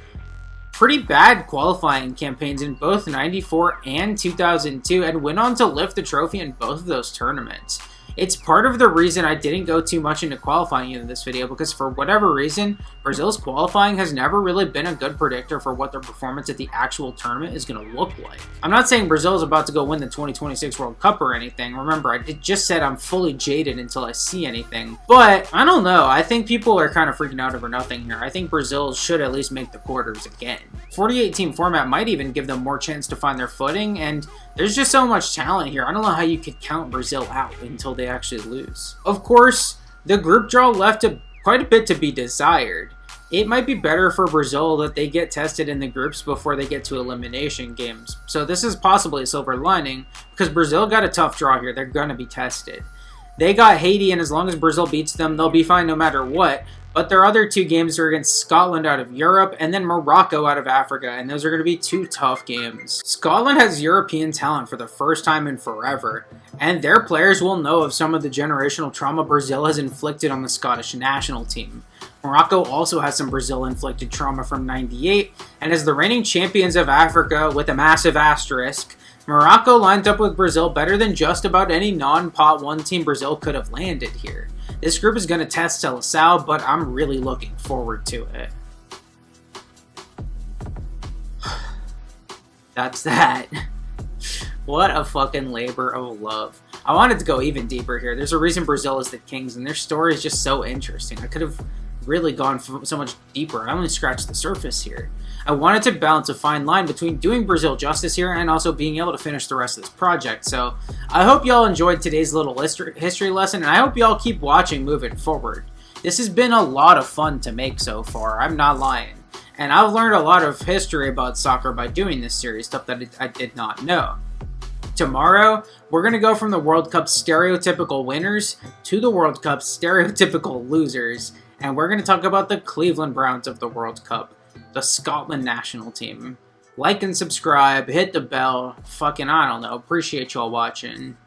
Speaker 1: pretty bad qualifying campaigns in both 94 and 2002 and went on to lift the trophy in both of those tournaments. It's part of the reason I didn't go too much into qualifying in this video, because for whatever reason, Brazil's qualifying has never really been a good predictor for what their performance at the actual tournament is going to look like. I'm not saying Brazil is about to go win the 2026 World Cup or anything. Remember, I just said I'm fully jaded until I see anything. But, I don't know. I think people are kind of freaking out over nothing here. I think Brazil should at least make the quarters again. 48-team format might even give them more chance to find their footing, and there's just so much talent here. I don't know how you could count Brazil out until they actually lose. Of course, the group draw left quite a bit to be desired. It might be better for Brazil that they get tested in the groups before they get to elimination games. So this is possibly a silver lining, because Brazil got a tough draw here. They're going to be tested. They got Haiti, and as long as Brazil beats them, they'll be fine no matter what. But their other 2 games are against Scotland out of Europe and then Morocco out of Africa, and those are going to be 2 tough games. Scotland has European talent for the first time in forever, and their players will know of some of the generational trauma Brazil has inflicted on the Scottish national team. Morocco also has some Brazil-inflicted trauma from '98, and as the reigning champions of Africa with a massive asterisk, Morocco lined up with Brazil better than just about any non-Pot 1 team Brazil could have landed here. This group is going to test Seleção, but I'm really looking forward to it. That's that. What a fucking labor of love. I wanted to go even deeper here. There's a reason Brazil is the kings, and their story is just so interesting. I could have really gone so much deeper. I only scratched the surface here. I wanted to balance a fine line between doing Brazil justice here and also being able to finish the rest of this project. So I hope y'all enjoyed today's little history lesson, and I hope y'all keep watching moving forward. This has been a lot of fun to make so far, I'm not lying. And I've learned a lot of history about soccer by doing this series, stuff that I did not know. Tomorrow, we're going to go from the World Cup stereotypical winners to the World Cup stereotypical losers. And we're going to talk about the Cleveland Browns of the World Cup, the Scotland national team. Like and subscribe, hit the bell, fucking I don't know, appreciate y'all watching.